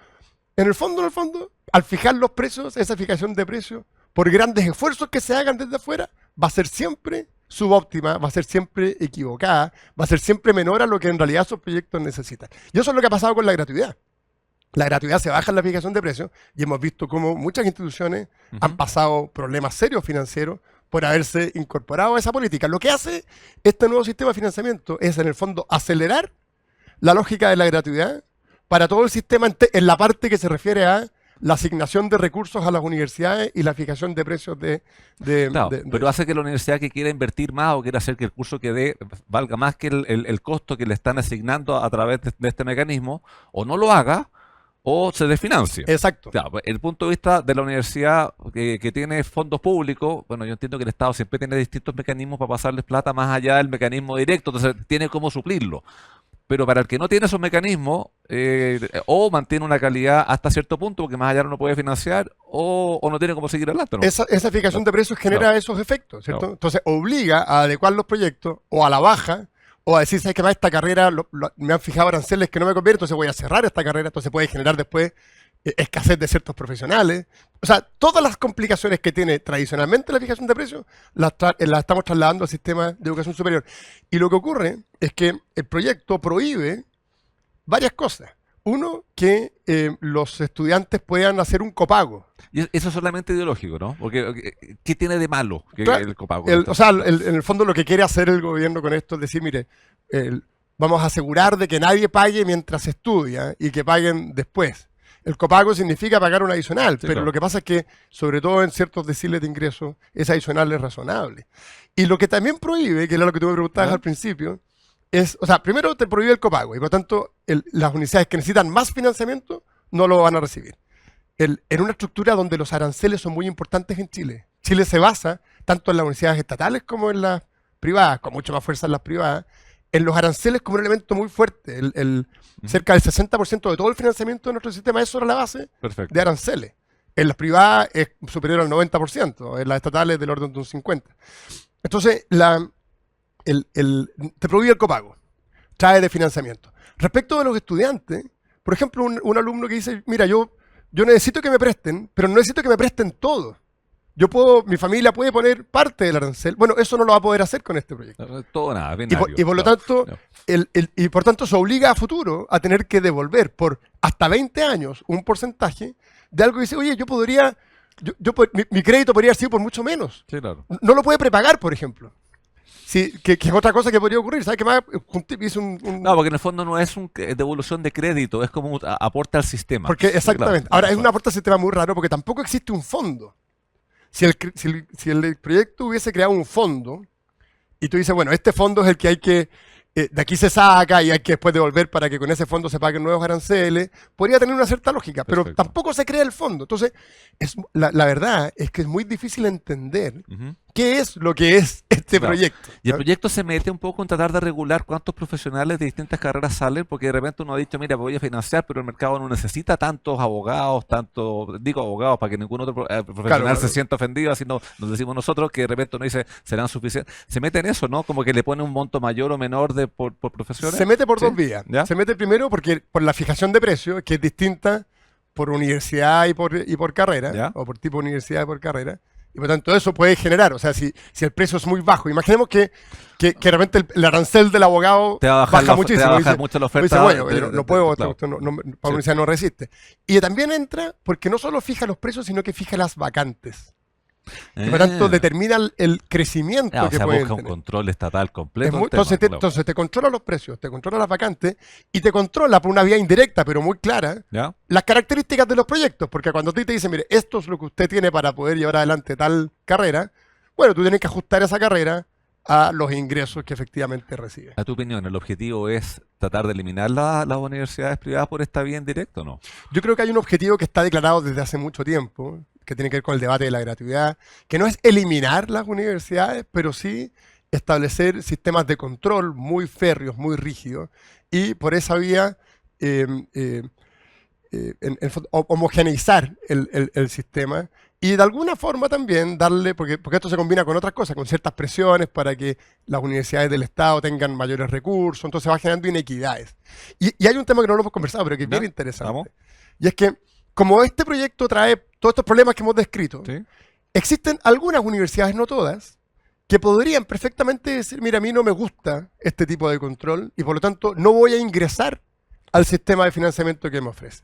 C: en el fondo, al fijar los precios, esa fijación de precios, por grandes esfuerzos que se hagan desde afuera, va a ser siempre subóptima, va a ser siempre equivocada, va a ser siempre menor a lo que en realidad esos proyectos necesitan. Y eso es lo que ha pasado con la gratuidad. La gratuidad se baja en la fijación de precios y hemos visto cómo muchas instituciones han pasado problemas serios financieros por haberse incorporado a esa política. Lo que hace este nuevo sistema de financiamiento es, en el fondo, acelerar la lógica de la gratuidad para todo el sistema en la parte que se refiere a la asignación de recursos a las universidades y la fijación de precios
B: Claro, pero hace que la universidad que quiera invertir más o quiera hacer que el curso que dé valga más que el costo que le están asignando a través de este mecanismo, o no lo haga o se desfinancie.
C: Exacto.
B: Claro, el punto de vista de la universidad que tiene fondos públicos, bueno, yo entiendo que el Estado siempre tiene distintos mecanismos para pasarles plata más allá del mecanismo directo, entonces tiene cómo suplirlo. Pero para el que no tiene esos mecanismos, o mantiene una calidad hasta cierto punto, porque más allá no puede financiar, o no tiene cómo seguir adelante, ¿no?
C: Esa fijación de precios genera esos efectos, ¿cierto?
B: Claro.
C: Entonces obliga a adecuar los proyectos o a la baja, o a decir, ¿sabes qué más? Esta carrera me han fijado aranceles que no me conviene, entonces voy a cerrar esta carrera, entonces puede generar después escasez de ciertos profesionales. O sea, todas las complicaciones que tiene tradicionalmente la fijación de precios las estamos trasladando al sistema de educación superior. Y lo que ocurre es que el proyecto prohíbe varias cosas. Uno, que los estudiantes puedan hacer un copago.
B: Y eso es solamente ideológico, ¿no? Porque ¿qué tiene de malo que
C: Claro,
B: el copago?
C: o sea, en el fondo lo que quiere hacer el gobierno con esto es decir, mire, vamos a asegurar de que nadie pague mientras estudia y que paguen después. El copago significa pagar un adicional, pero
B: claro.
C: lo que pasa es que, sobre todo en ciertos deciles de ingreso, ese adicional es razonable. Y lo que también prohíbe, que era lo que tú me preguntabas al principio, es, o sea, primero te prohíbe el copago y por lo tanto las universidades que necesitan más financiamiento no lo van a recibir. En una estructura donde los aranceles son muy importantes en Chile. Chile se basa, tanto en las universidades estatales como en las privadas, con mucho más fuerza en las privadas, en los aranceles como un elemento muy fuerte. Cerca del 60% de todo el financiamiento de nuestro sistema es sobre la base
B: Perfecto.
C: de aranceles. En las privadas es superior al 90%, en las estatales del orden de un 50%. Entonces, te prohíbe el copago, trae de financiamiento. Respecto de los estudiantes, por ejemplo, un alumno que dice, mira, yo necesito que me presten, pero no necesito que me presten todo. Mi familia puede poner parte del arancel. Bueno, eso no lo va a poder hacer con este proyecto.
B: Todo nada,
C: Y por lo tanto, por tanto se obliga a futuro a tener que devolver por hasta 20 años un porcentaje de algo que dice, oye, yo podría mi crédito podría haber sido por mucho menos.
B: Sí, claro.
C: No lo puede prepagar, por ejemplo. Sí, que es otra cosa que podría ocurrir. ¿Sabes qué más? Hice
B: No, porque en el fondo no es una devolución de crédito, es como un aporte al sistema.
C: Porque, exactamente.
B: Claro.
C: Ahora, es un aporte al sistema muy raro porque tampoco existe un fondo. Si el proyecto hubiese creado un fondo y tú dices, bueno, este fondo es el que hay que, de aquí se saca y hay que después devolver para que con ese fondo se paguen nuevos aranceles, podría tener una cierta lógica, pero
B: Perfecto.
C: tampoco se crea el fondo. Entonces, la verdad es que es muy difícil entender
B: Ujú.
C: qué es lo que es este
B: Claro.
C: proyecto.
B: Y el
C: ¿no?
B: proyecto se mete un poco en tratar de regular cuántos profesionales de distintas carreras salen, porque de repente uno ha dicho, mira, voy a financiar, pero el mercado no necesita tantos abogados, digo abogados, para que ningún otro profesional
C: claro.
B: se sienta ofendido, así nos decimos nosotros, que de repente uno dice, serán suficientes. Se mete en eso, ¿no? Como que le pone un monto mayor o menor por profesiones.
C: Se mete por
B: Sí.
C: dos vías.
B: ¿Ya?
C: Se mete primero por la fijación de precios, que es distinta por universidad y por carrera,
B: ¿Ya?
C: o por tipo de universidad y por carrera. Y por tanto eso puede generar, o sea, si el precio es muy bajo, imaginemos que de repente el arancel del abogado
B: Te va a bajar,
C: baja muchísimo.
B: te va a bajar
C: dice,
B: mucho la
C: dice,
B: oferta.
C: bueno, yo no puedo,
B: claro.
C: esto para
B: Sí.
C: la universidad no resiste. Y también entra porque no solo fija los precios, sino que fija las vacantes. Y por tanto determina el crecimiento
B: O
C: que
B: sea,
C: pueden
B: busca un
C: tener.
B: control estatal
C: Es
B: completo.
C: muy-
B: el tema,
C: entonces,
B: claro.
C: entonces te controla los precios, te controla las vacantes y te controla por una vía indirecta, pero muy clara,
B: ¿Ya?
C: las características de los proyectos. Porque cuando a ti te dicen, mire, esto es lo que usted tiene para poder llevar adelante tal carrera, bueno, tú tienes que ajustar esa carrera a los ingresos que efectivamente recibe.
B: A tu opinión, ¿el objetivo es tratar de eliminar las universidades privadas por esta vía indirecta o no?
C: Yo creo que hay un objetivo que está declarado desde hace mucho tiempo, que tiene que ver con el debate de la gratuidad, que no es eliminar las universidades, pero sí establecer sistemas de control muy férreos, muy rígidos, y por esa vía en el fondo, homogeneizar el sistema y de alguna forma también darle, porque esto se combina con otras cosas, con ciertas presiones para que las universidades del Estado tengan mayores recursos, entonces va generando inequidades. Y hay un tema que no lo hemos conversado, pero que es
B: ¿Ya?
C: bien interesante.
B: Vamos.
C: Y es que, como este proyecto trae todos estos problemas que hemos descrito,
B: ¿Sí?
C: existen algunas universidades, no todas, que podrían perfectamente decir, mira, a mí no me gusta este tipo de control y por lo tanto no voy a ingresar al sistema de financiamiento que me ofrece.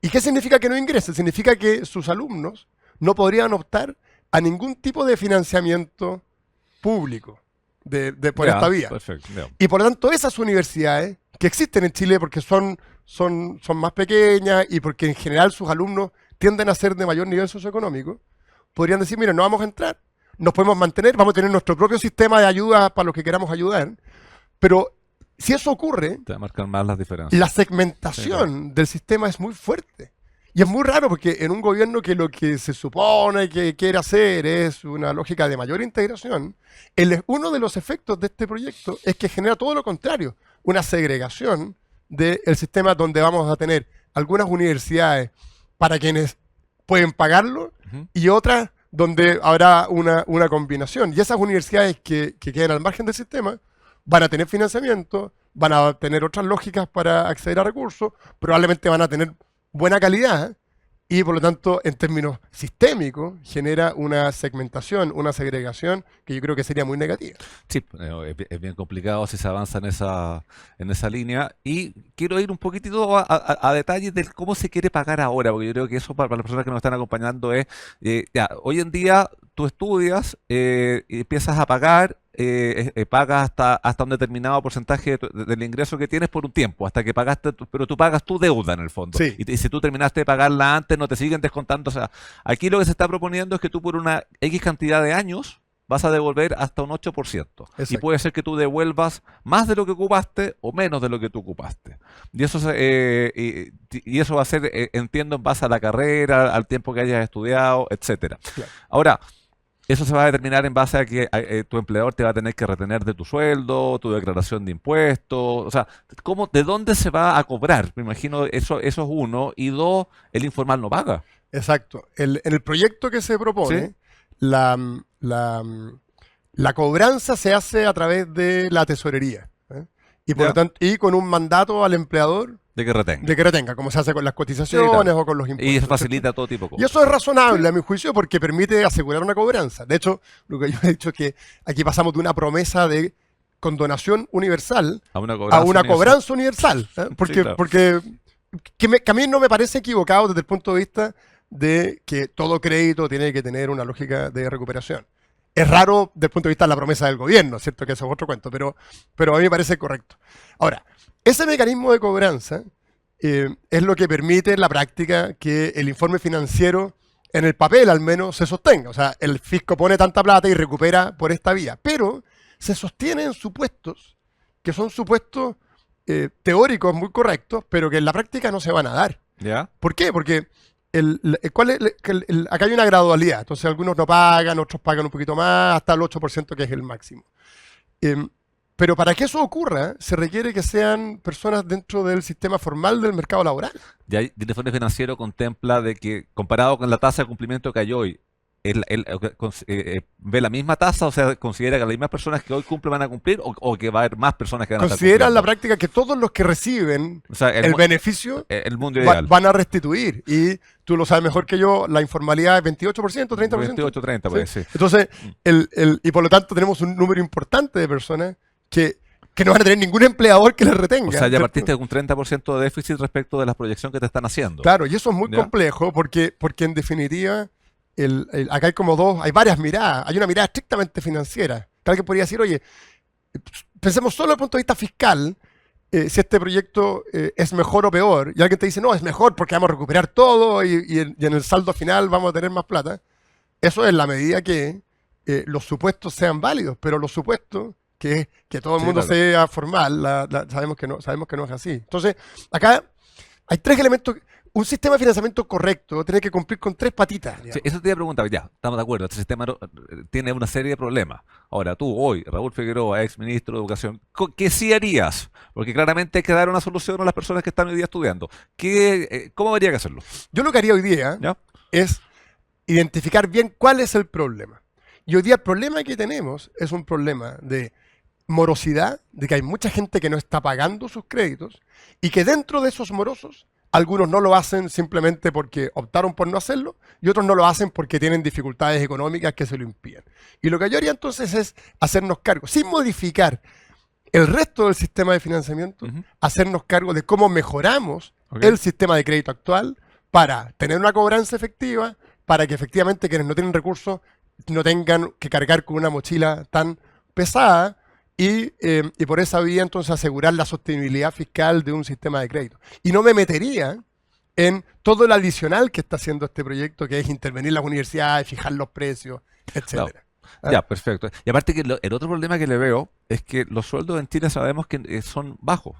C: ¿Y qué significa que no ingrese? Significa que sus alumnos no podrían optar a ningún tipo de financiamiento público por
B: Ya,
C: esta vía.
B: Perfecto. Ya.
C: Y por lo tanto, esas universidades que existen en Chile porque son más pequeñas y porque en general sus alumnos tienden a ser de mayor nivel socioeconómico, podrían decir, mira, no vamos a entrar, nos podemos mantener, vamos a tener nuestro propio sistema de ayuda para los que queramos ayudar, pero si eso ocurre,
B: Te va a marcar más las diferencias.
C: la segmentación del sistema es muy fuerte. Y es muy raro porque en un gobierno que lo que se supone que quiere hacer es una lógica de mayor integración, uno de los efectos de este proyecto es que genera todo lo contrario, una segregación del sistema donde vamos a tener algunas universidades para quienes pueden pagarlo
B: Ujú.
C: y otras donde habrá una combinación. Y esas universidades que queden al margen del sistema van a tener financiamiento, van a tener otras lógicas para acceder a recursos, probablemente van a tener buena calidad y por lo tanto en términos sistémicos genera una segmentación, una segregación que yo creo que sería muy negativa.
B: Sí, es bien complicado si se avanza en esa línea. Y quiero ir un poquitito a detalles de cómo se quiere pagar ahora, porque yo creo que eso para las personas que nos están acompañando es, ya, hoy en día tú estudias y empiezas a pagar, pagas hasta un determinado porcentaje del ingreso que tienes por un tiempo, hasta que pagaste, pero tú pagas tu deuda en el fondo.
C: Sí.
B: Y si tú terminaste de pagarla antes, no te siguen descontando. O sea, aquí lo que se está proponiendo es que tú por una X cantidad de años vas a devolver hasta un 8%. Y
C: Exacto.
B: puede ser que tú devuelvas más de lo que ocupaste o menos de lo que tú ocupaste. Y eso, y eso va a ser, entiendo, en base a la carrera, al tiempo que hayas estudiado, etcétera.
C: Claro.
B: Ahora, eso se va a determinar en base a que tu empleador te va a tener que retener de tu sueldo, tu declaración de impuestos. O sea, ¿de dónde se va a cobrar? Me imagino eso es uno. Y dos, el informal no paga.
C: Exacto. En el proyecto que se propone,
B: Sí.
C: la cobranza se hace a través de la tesorería. Y por
B: Ya.
C: lo tanto, y con un mandato al empleador
B: De que retenga.
C: de que retenga, como se hace con las cotizaciones
B: Sí, claro.
C: o con los impuestos.
B: Y eso
C: ¿cierto?
B: facilita todo tipo de
C: Y
B: cosas.
C: eso es razonable, a mi juicio, porque permite asegurar una cobranza. De hecho, lo que yo he dicho es que aquí pasamos de una promesa de condonación universal
B: A una
C: a
B: cobranza
C: una
B: universal.
C: cobranza universal. Porque,
B: claro.
C: porque a mí no me parece equivocado desde el punto de vista de que todo crédito tiene que tener una lógica de recuperación. Es raro desde el punto de vista de la promesa del gobierno, ¿cierto? Que eso es otro cuento, pero a mí me parece correcto. Ahora, ese mecanismo de cobranza es lo que permite en la práctica que el informe financiero, en el papel al menos, se sostenga. O sea, el fisco pone tanta plata y recupera por esta vía, pero se sostiene en supuestos que son supuestos teóricos muy correctos, pero que en la práctica no se van a dar.
B: ¿Ya?
C: ¿Por qué? Porque acá hay una gradualidad. Entonces algunos no pagan, otros pagan un poquito más, hasta el 8% que es el máximo. Pero para que eso ocurra, se requiere que sean personas dentro del sistema formal del mercado laboral.
B: Ya el informe financiero contempla de que, comparado con la tasa de cumplimiento que hay hoy, ve la misma tasa, o sea, considera que las mismas personas que hoy cumplen van a cumplir, o que va a haber más personas que van a estar
C: Considera en la
B: cumpliendo.
C: práctica que todos los que reciben
B: O sea,
C: el beneficio
B: el mundo ideal.
C: van a restituir. Y tú lo sabes mejor que yo, la informalidad es 28%, 30%.
B: 28, 30,
C: ¿sí?
B: pues, sí.
C: Entonces, y por lo tanto tenemos un número importante de personas que no van a tener ningún empleador que les retenga.
B: O sea, ya
C: ¿cierto?
B: partiste con un 30% de déficit respecto de la proyección que te están haciendo.
C: Claro, y eso es muy
B: ¿Ya?
C: complejo porque en definitiva, acá hay hay varias miradas. Hay una mirada estrictamente financiera. Que alguien podría decir, oye, pensemos solo desde el punto de vista fiscal, si este proyecto es mejor o peor. Y alguien te dice, no, es mejor porque vamos a recuperar todo y en el saldo final vamos a tener más plata. Eso es en la medida que los supuestos sean válidos, pero los supuestos que todo el
B: Sí,
C: mundo
B: claro.
C: sea formal, sabemos que no es así. Entonces, acá hay tres elementos. Un sistema de financiamiento correcto tiene que cumplir con tres patitas.
B: Sí,
C: digamos.
B: eso te iba a preguntar, ya, estamos de acuerdo, este sistema tiene una serie de problemas. Ahora, tú, hoy, Raúl Figueroa, ex ministro de Educación, ¿qué sí harías? Porque claramente hay que dar una solución a las personas que están hoy día estudiando. ¿Cómo habría que hacerlo?
C: Yo lo que haría hoy día
B: ¿Ya?
C: es identificar bien cuál es el problema. Y hoy día el problema que tenemos es un problema de morosidad, de que hay mucha gente que no está pagando sus créditos y que dentro de esos morosos algunos no lo hacen simplemente porque optaron por no hacerlo y otros no lo hacen porque tienen dificultades económicas que se lo impiden. Y lo que yo haría entonces es hacernos cargo, sin modificar el resto del sistema de financiamiento,
B: Ujú.
C: hacernos cargo de cómo mejoramos
B: Ok.
C: el sistema de crédito actual para tener una cobranza efectiva, para que efectivamente quienes no tienen recursos no tengan que cargar con una mochila tan pesada y por esa vía entonces asegurar la sostenibilidad fiscal de un sistema de crédito. Y no me metería en todo el adicional que está haciendo este proyecto, que es intervenir en las universidades, fijar los precios, etcétera. ¿Ah?
B: Ya, perfecto. Y aparte que el otro problema que le veo es que los sueldos en Chile sabemos que son bajos.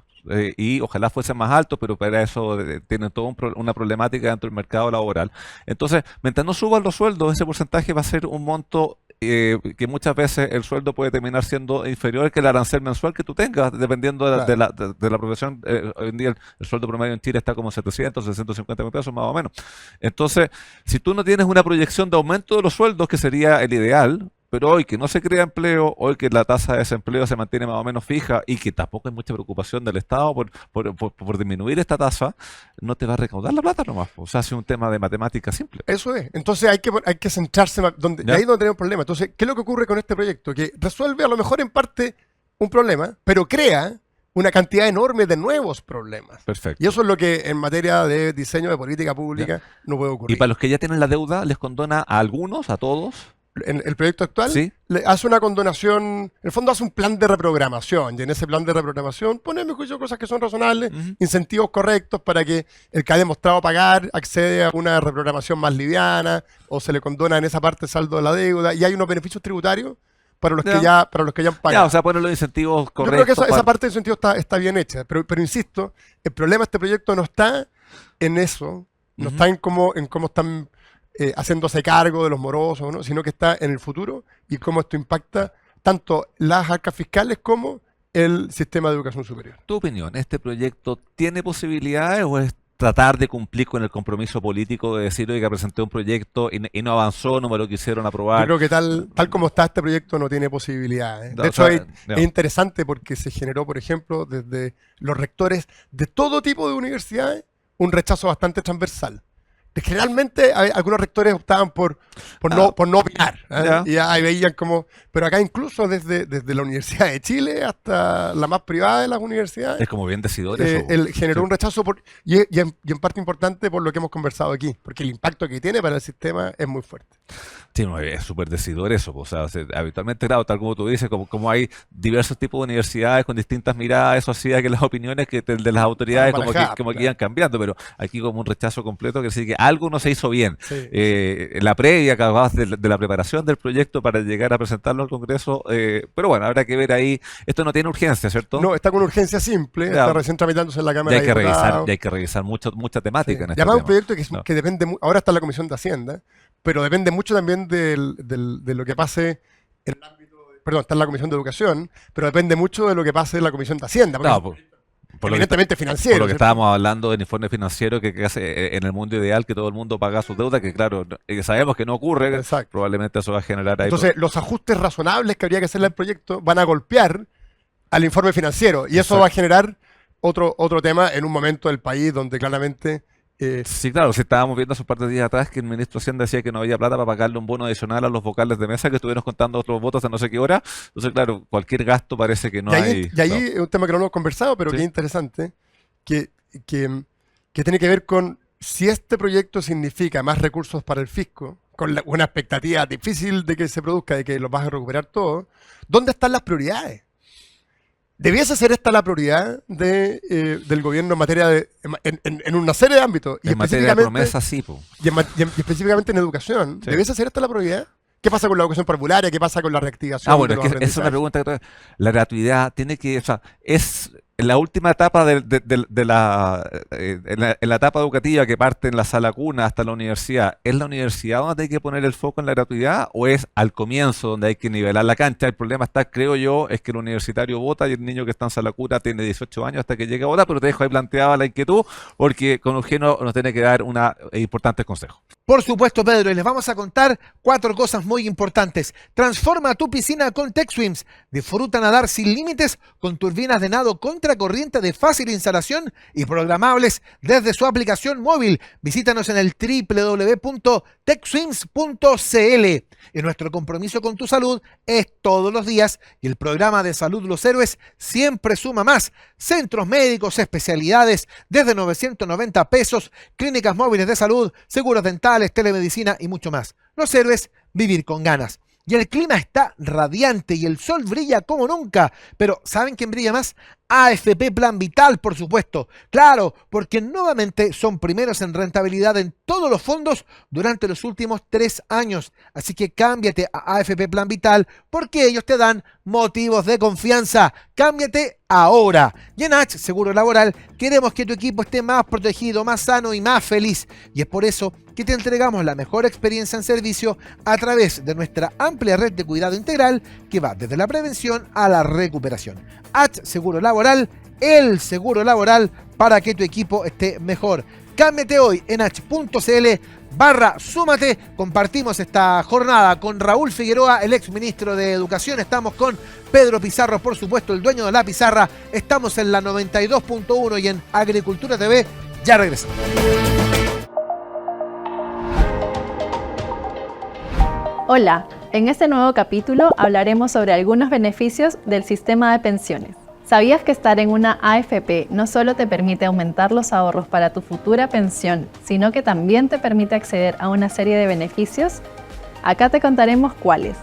B: Y ojalá fuesen más altos, pero para eso tienen toda una problemática dentro del mercado laboral. Entonces, mientras no suban los sueldos, ese porcentaje va a ser un monto que muchas veces el sueldo puede terminar siendo inferior que el arancel mensual que tú tengas, dependiendo de la profesión. Hoy en día el sueldo promedio en Chile está como 700, 650 mil pesos más o menos. Entonces, si tú no tienes una proyección de aumento de los sueldos, que sería el ideal, pero hoy que no se crea empleo, hoy que la tasa de desempleo se mantiene más o menos fija y que tampoco hay mucha preocupación del Estado por disminuir esta tasa, no te va a recaudar la plata nomás. O sea, es un tema de matemática simple.
C: Eso es. Entonces hay que centrarse
B: ¿Ya?
C: ahí es donde tenemos problemas. Entonces, ¿qué es lo que ocurre con este proyecto? Que resuelve a lo mejor en parte un problema, pero crea una cantidad enorme de nuevos problemas.
B: Perfecto.
C: Y eso es lo que en materia de diseño de política pública no puede
B: Y
C: ocurrir.
B: para los que ya tienen la deuda, ¿les condona a algunos, a todos?
C: En el proyecto actual
B: Sí.
C: le hace una condonación, en el fondo hace un plan de reprogramación, y en ese plan de reprogramación pone, a mi juicio, cosas que son razonables,
B: Ujú.
C: incentivos correctos para que el que ha demostrado pagar accede a una reprogramación más liviana, o se le condona en esa parte el saldo de la deuda, y hay unos beneficios tributarios para los que ya han pagado.
B: Ya, o sea, ponen los incentivos
C: Yo
B: correctos.
C: creo que esa
B: para-
C: parte del sentido está bien hecha, pero insisto, el problema de este proyecto no está en eso, no
B: Ujú.
C: está en cómo están haciéndose cargo de los morosos, ¿no? Sino que está en el futuro y cómo esto impacta tanto las arcas fiscales como el sistema de educación superior.
B: Tu opinión, ¿este proyecto tiene posibilidades o es tratar de cumplir con el compromiso político de decir, oiga, presenté un proyecto y no avanzó, no me lo quisieron
C: Yo
B: aprobar?
C: creo que tal como está este proyecto no tiene posibilidades.
B: No,
C: De
B: o
C: hecho,
B: sea, no.
C: es interesante porque se generó, por ejemplo, desde los rectores de todo tipo de universidades un rechazo bastante transversal. Generalmente algunos rectores optaban por no opinar, ¿eh? Y ahí veían como, pero acá incluso desde la Universidad de Chile hasta la más privada de las universidades,
B: Es como bien decidor eso.
C: él generó
B: Sí.
C: un rechazo y en parte importante por lo que hemos conversado aquí, porque el impacto que tiene para el sistema es muy fuerte.
B: Sí, no, es súper decidor eso. O sea, habitualmente, claro, tal como tú dices, como hay diversos tipos de universidades con distintas miradas, eso hacía que las opiniones de las autoridades como que iban cambiando, pero aquí como un rechazo completo, que decir que algo no se hizo bien.
C: Sí.
B: La previa, acababas de la preparación del proyecto para llegar a presentarlo al Congreso, pero bueno, habrá que ver ahí. Esto no tiene urgencia, ¿cierto?
C: No, está con urgencia simple,
B: Claro.
C: está recién tramitándose en la Cámara
B: Ya hay que
C: de Diputados.
B: revisar, mucha temática
C: Sí.
B: en
C: Y
B: este
C: además un
B: tema.
C: proyecto que,
B: No.
C: que depende, ahora está en la Comisión de Hacienda, pero depende mucho también de lo que pase en el ámbito, perdón, está en la Comisión de Educación, pero depende mucho de lo que pase en la Comisión de Hacienda, porque
B: No,
C: es
B: por lo que
C: eminentemente financiero.
B: Por lo que
C: ¿cierto?
B: estábamos hablando del informe financiero que hace en el mundo ideal que todo el mundo paga sus deudas, que claro, sabemos que no ocurre,
C: Exacto.
B: probablemente eso va a generar ahí.
C: Entonces, los ajustes razonables que habría que hacerle al proyecto van a golpear al informe financiero y eso
B: Exacto.
C: va a generar otro tema en un momento del país donde claramente
B: Sí, claro, si estábamos viendo hace un par de días atrás que el ministro de Hacienda decía que no había plata para pagarle un bono adicional a los vocales de mesa que estuvieron contando otros votos a no sé qué hora. Entonces, claro, cualquier gasto parece que no
C: y ahí,
B: hay.
C: y ahí
B: no.
C: es un tema que no hemos conversado, pero
B: Sí.
C: que es interesante, que tiene que ver con si este proyecto significa más recursos para el fisco, con una expectativa difícil de que se produzca, de que los vas a recuperar todo, ¿dónde están las prioridades? ¿Debiese ser esta la prioridad del gobierno en materia en una serie de ámbitos?
B: En materia de promesa, sí, po.
C: Y específicamente en educación,
B: Sí.
C: ¿debiese ser esta la prioridad? ¿Qué pasa con la educación parvularia? ¿Qué pasa con la reactivación?
B: Bueno,
C: de
B: es
C: los
B: que esa es una
C: aprendizajes?
B: pregunta la gratuidad tiene que, o sea, es en la última etapa en la etapa educativa que parte en la sala cuna hasta la universidad, ¿es la universidad donde hay que poner el foco en la gratuidad o es al comienzo donde hay que nivelar la cancha? El problema está, creo yo, es que el universitario vota y el niño que está en sala cuna tiene 18 años hasta que llegue a votar, pero te dejo ahí planteada la inquietud porque con Eugenio nos tiene que dar una importante consejo.
A: Por supuesto, Pedro, y les vamos a contar 4 cosas muy importantes. Transforma tu piscina con TechSwims. Disfruta nadar sin límites con turbinas de nado contracorriente de fácil instalación y programables desde su aplicación móvil. Visítanos en el www.techswims.cl. Y nuestro compromiso con tu salud es todos los días y el programa de Salud Los Héroes siempre suma más. Centros médicos, especialidades desde 990 pesos, clínicas móviles de salud, seguros dentales, telemedicina y mucho más. Los Héroes, vivir con ganas. Y el clima está radiante y el sol brilla como nunca. Pero ¿saben quién brilla más? AFP Plan Vital, por supuesto. Claro, porque nuevamente son primeros en rentabilidad en todos los fondos durante los últimos 3 años. Así que cámbiate a AFP Plan Vital porque ellos te dan motivos de confianza. Cámbiate ahora. Y en H Seguro Laboral queremos que tu equipo esté más protegido, más sano y más feliz. Y es por eso que te entregamos la mejor experiencia en servicio a través de nuestra amplia red de cuidado integral que va desde la prevención a la recuperación. H Seguro Laboral, el seguro laboral para que tu equipo esté mejor. Cámbiate hoy en h.cl/súmate. Compartimos esta jornada con Raúl Figueroa, el ex ministro de Educación. Estamos con Pedro Pizarro, por supuesto, el dueño de la pizarra. Estamos en la 92.1 y en Agricultura TV. Ya regresamos.
D: Hola, en este nuevo capítulo hablaremos sobre algunos beneficios del sistema de pensiones. ¿Sabías que estar en una AFP no solo te permite aumentar los ahorros para tu futura pensión, sino que también te permite acceder a una serie de beneficios? Acá te contaremos cuáles.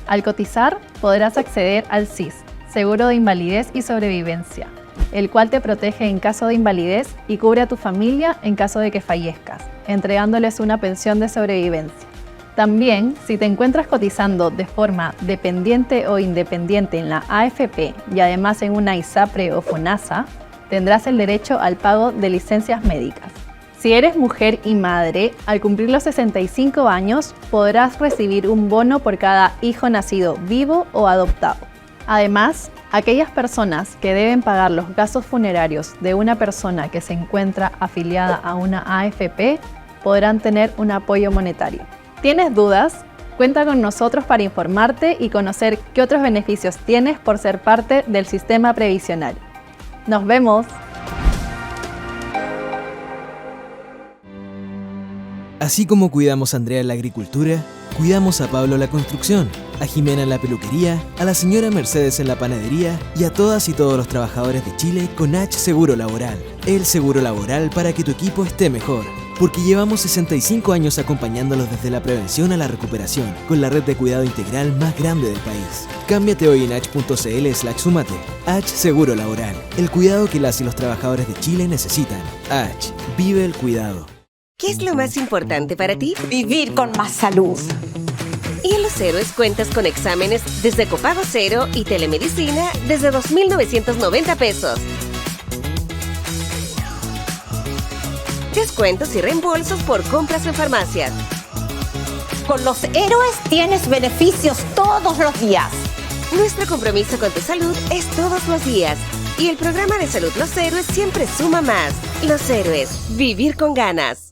D: Al cotizar, podrás acceder al SIS, Seguro de Invalidez y Sobrevivencia, el cual te protege en caso de invalidez y cubre a tu familia en caso de que fallezcas, entregándoles una pensión de sobrevivencia. También, si te encuentras cotizando de forma dependiente o independiente en la AFP y además en una ISAPRE o FONASA, tendrás el derecho al pago de licencias médicas. Si eres mujer y madre, al cumplir los 65 años, podrás recibir un bono por cada hijo nacido vivo o adoptado. Además, aquellas personas que deben pagar los gastos funerarios de una persona que se encuentra afiliada a una AFP podrán tener un apoyo monetario. ¿Tienes dudas? Cuenta con nosotros para informarte y conocer qué otros beneficios tienes por ser parte del sistema previsional. ¡Nos vemos!
E: Así como cuidamos a Andrea en la agricultura, cuidamos a Pablo en la construcción, a Jimena en la peluquería, a la señora Mercedes en la panadería y a todas y todos los trabajadores de Chile con H Seguro Laboral. El seguro laboral para que tu equipo esté mejor. Porque llevamos 65 años acompañándolos desde la prevención a la recuperación, con la red de cuidado integral más grande del país. Cámbiate hoy en h.cl/sumate. H Seguro Laboral, el cuidado que las y los trabajadores de Chile necesitan. H, vive el cuidado.
F: ¿Qué es lo más importante para ti?
H: Vivir con más salud.
F: Y en Los Héroes cuentas con exámenes desde copago cero y telemedicina desde 2.990 pesos. Descuentos y reembolsos por compras en farmacias.
H: Con Los Héroes tienes beneficios todos los días.
F: Nuestro compromiso con tu salud es todos los días. Y el programa de salud Los Héroes siempre suma más. Los Héroes, vivir con ganas.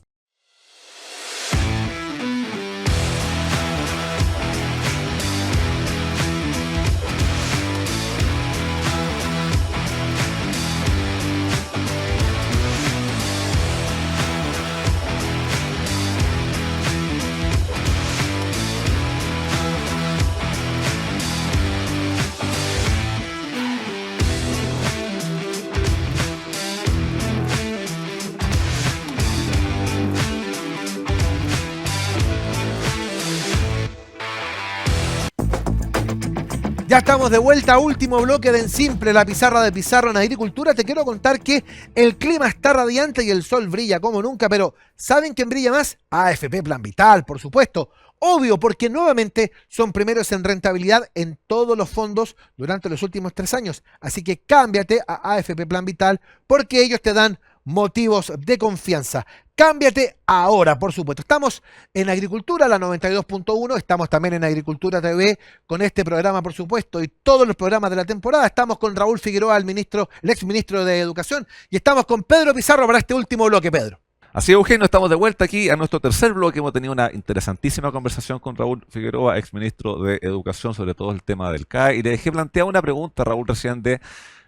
A: Ya estamos de vuelta, último bloque de En Simple, la pizarra de Pizarro en Agricultura. Te quiero contar que el clima está radiante y el sol brilla como nunca, pero ¿saben quién brilla más? AFP Plan Vital, por supuesto. Obvio, porque nuevamente son primeros en rentabilidad en todos los fondos durante los últimos 3 años. Así que cámbiate a AFP Plan Vital porque ellos te dan motivos de confianza. Cámbiate ahora, por supuesto. Estamos en Agricultura, la 92.1. Estamos también en Agricultura TV con este programa, por supuesto, y todos los programas de la temporada. Estamos con Raúl Figueroa, el ex ministro de Educación, y estamos con Pedro Pizarro para este último bloque, Pedro.
B: Así es, Eugenio, estamos de vuelta aquí a nuestro tercer bloque. Hemos tenido una interesantísima conversación con Raúl Figueroa, exministro de Educación, sobre todo el tema del CAE. Y le dejé planteada una pregunta, Raúl, recién de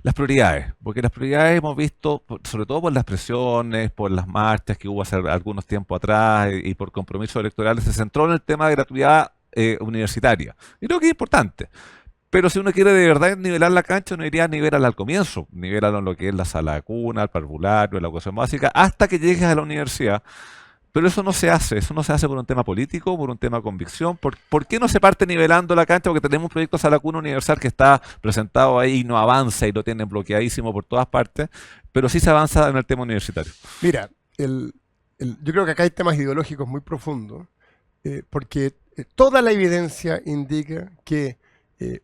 B: las prioridades. Porque las prioridades hemos visto, sobre todo por las presiones, por las marchas que hubo hace algunos tiempos atrás y por compromisos electorales, se centró en el tema de gratuidad universitaria. Y creo que es importante. Pero si uno quiere de verdad nivelar la cancha, uno iría a nivelarla al comienzo, nivelarla en lo que es la sala de cuna, el parvulario, la educación básica, hasta que llegues a la universidad. Pero eso no se hace por un tema político, por un tema de convicción. ¿Por qué no se parte nivelando la cancha? Porque tenemos un proyecto Sala Cuna Universal que está presentado ahí y no avanza y lo tienen bloqueadísimo por todas partes, pero sí se avanza en el tema universitario.
C: Mira, yo creo que acá hay temas ideológicos muy profundos, porque toda la evidencia indica que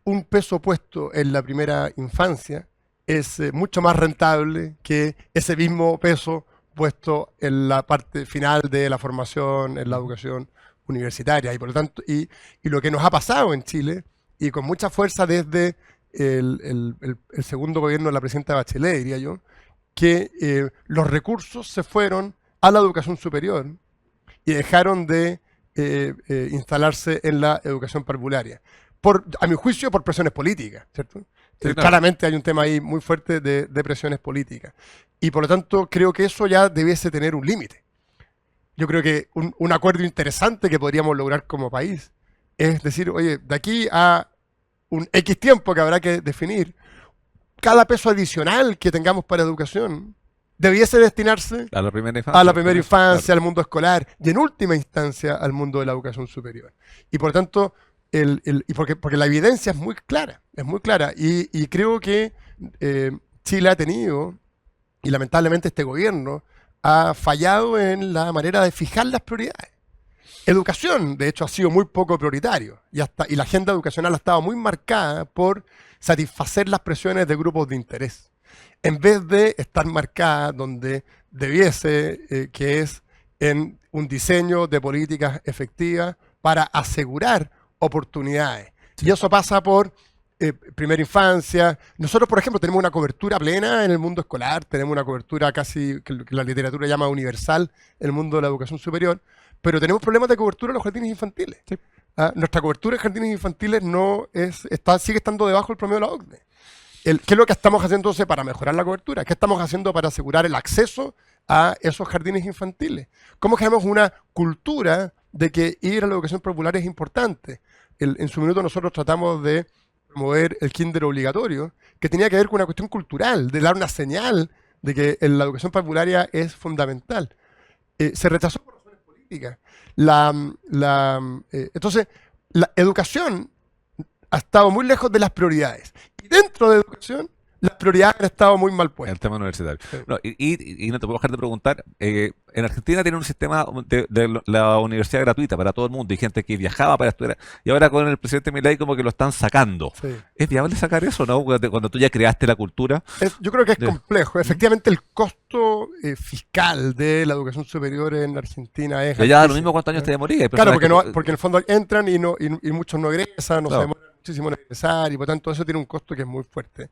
C: un peso puesto en la primera infancia es mucho más rentable que ese mismo peso puesto en la parte final de la formación, en la educación universitaria. Y por lo tanto, y lo que nos ha pasado en Chile, y con mucha fuerza desde el segundo gobierno de la presidenta Bachelet, diría yo, que los recursos se fueron a la educación superior y dejaron de instalarse en la educación parvularia. A mi juicio, por presiones políticas, ¿cierto? Sí, claramente hay un tema ahí muy fuerte de presiones políticas. Y por lo tanto, creo que eso ya debiese tener un límite. Yo creo que un acuerdo interesante que podríamos lograr como país es decir, oye, de aquí a un X tiempo que habrá que definir, cada peso adicional que tengamos para educación debiese destinarse
B: a la primera
C: infancia,
B: claro,
C: al mundo escolar y en última instancia al mundo de la educación superior. Y por tanto, porque la evidencia es muy clara, y creo que Chile ha tenido, y lamentablemente este gobierno ha fallado en la manera de fijar las prioridades. Educación, de hecho, ha sido muy poco prioritario, y la agenda educacional ha estado muy marcada por satisfacer las presiones de grupos de interés, en vez de estar marcada donde debiese, que es en un diseño de políticas efectivas para asegurar oportunidades. Y eso pasa por primera infancia. Nosotros, por ejemplo, tenemos una cobertura plena en el mundo escolar, tenemos una cobertura casi, que la literatura llama universal, en el mundo de la educación superior, pero tenemos problemas de cobertura en los jardines infantiles. Sí. Nuestra cobertura en jardines infantiles sigue estando debajo del promedio de la OCDE. ¿Qué es lo que estamos haciendo entonces para mejorar la cobertura? ¿Qué estamos haciendo para asegurar el acceso a esos jardines infantiles? ¿Cómo generamos una cultura de que ir a la educación popular es importante? En su minuto nosotros tratamos de promover el kinder obligatorio, que tenía que ver con una cuestión cultural, de dar una señal de que la educación parvularia es fundamental. Se rechazó por razones políticas. Entonces, la educación ha estado muy lejos de las prioridades. Y dentro de educación, las prioridades han estado muy mal puestas.
B: El tema universitario.
C: Sí.
B: No, y no te puedo dejar de preguntar, en Argentina tienen un sistema de la universidad gratuita para todo el mundo, y gente que viajaba para estudiar, y ahora con el presidente Milei como que lo están sacando.
C: Sí.
B: ¿Es viable sacar eso, no? Cuando tú ya creaste la cultura.
C: Yo creo que es
B: Ya.
C: complejo. Efectivamente, el costo fiscal de la educación superior en Argentina es
B: Ya da lo
C: altísimo,
B: mismo cuántos años te demoría. Hay
C: Claro,
B: personas
C: porque en el fondo entran y muchos no egresan, no se
B: Claro.
C: demoran muchísimo en egresar, y por tanto eso tiene un costo que es muy fuerte.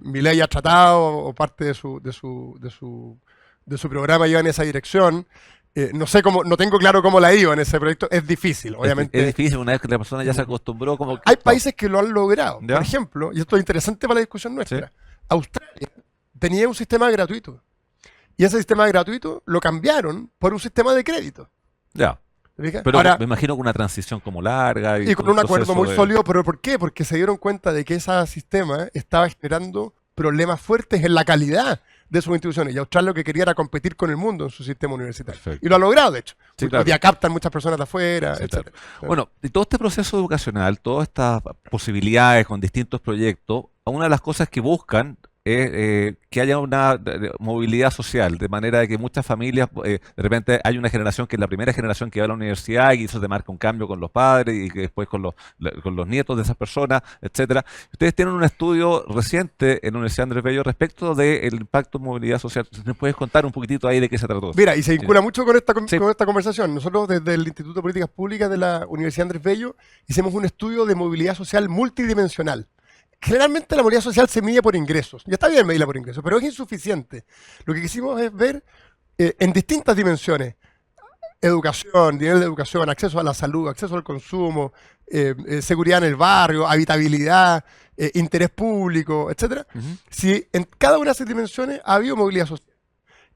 C: Milei ha tratado, o parte de su programa iba en esa dirección. No sé cómo, no tengo claro cómo la iba en ese proyecto. Es difícil, obviamente.
B: Es difícil una vez que la persona ya se acostumbró. Como que-
C: Hay países que lo han logrado.
B: ¿Ya?
C: Por ejemplo, y esto es interesante para la discusión nuestra, Australia tenía un sistema gratuito. Y ese sistema gratuito lo cambiaron por un sistema de crédito.
B: Ya.
C: ¿Te fijas?
B: Pero
C: Ahora,
B: me imagino con una transición como larga.
C: y con un acuerdo
B: proceso
C: muy
B: de-
C: sólido, pero ¿por qué? Porque se dieron cuenta de que ese sistema estaba generando problemas fuertes en la calidad de sus instituciones. Y Australia lo que quería era competir con el mundo en su sistema universitario.
B: Perfecto.
C: Y lo ha logrado, de hecho.
B: Sí,
C: Hoy
B: claro.
C: día captan muchas personas de afuera,
B: Sí,
C: etcétera.
B: Bueno, y todo este proceso educacional, todas estas posibilidades con distintos proyectos, una de las cosas que buscan es que haya una movilidad social, de manera de que muchas familias, de repente hay una generación que es la primera generación que va a la universidad y eso te marca un cambio con los padres y que después con los nietos de esas personas, etcétera. Ustedes tienen un estudio reciente en la Universidad Andrés Bello respecto del impacto en movilidad social. ¿Nos puedes contar un poquitito ahí de qué se trató?
C: Mira, y se vincula mucho con esta,
B: Sí.
C: con esta conversación. Nosotros desde el Instituto de Políticas Públicas de la Universidad Andrés Bello hicimos un estudio de movilidad social multidimensional. Generalmente la movilidad social se mide por ingresos. Ya está bien medirla por ingresos, pero es insuficiente. Lo que quisimos es ver en distintas dimensiones: educación, nivel de educación, acceso a la salud, acceso al consumo, seguridad en el barrio, habitabilidad, interés público, etcétera.
B: Ujú.
C: Si en cada una de esas dimensiones ha habido movilidad social.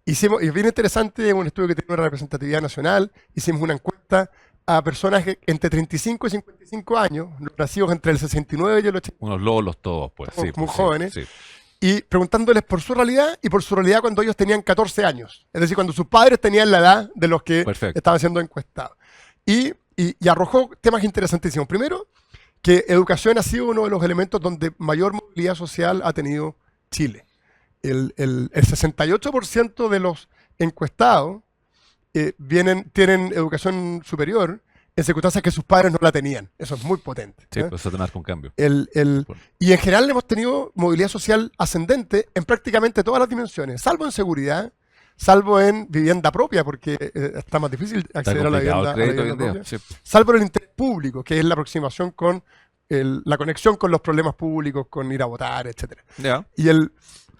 C: Hicimos, y es bien interesante, un estudio que tiene una representatividad nacional. Hicimos una encuesta a personas entre 35 y 55 años, nacidos entre el 69 y el 80,
B: Unos lolos todos, pues.
C: Muy
B: Sí, pues, sí,
C: jóvenes.
B: sí.
C: y preguntándoles por su realidad y por su realidad cuando ellos tenían 14 años. Es decir, cuando sus padres tenían la edad de los que
B: Perfecto.
C: estaban siendo encuestados. Y arrojó temas interesantísimos. Primero, que educación ha sido uno de los elementos donde mayor movilidad social ha tenido Chile. El 68% de los encuestados tienen educación superior en circunstancias que sus padres no la tenían. Eso es muy potente.
B: Sí,
C: ¿eh?
B: pues eso te marca un cambio. Bueno.
C: Y en general hemos tenido movilidad social ascendente en prácticamente todas las dimensiones, salvo en seguridad, salvo en vivienda propia, porque está más difícil
B: Está
C: acceder a la
B: complicado
C: vivienda,
B: el crédito hoy en
C: propia,
B: día. Sí.
C: salvo en el interés público, que es la aproximación con la conexión con los problemas públicos, con ir a votar, etcétera.
B: Ya.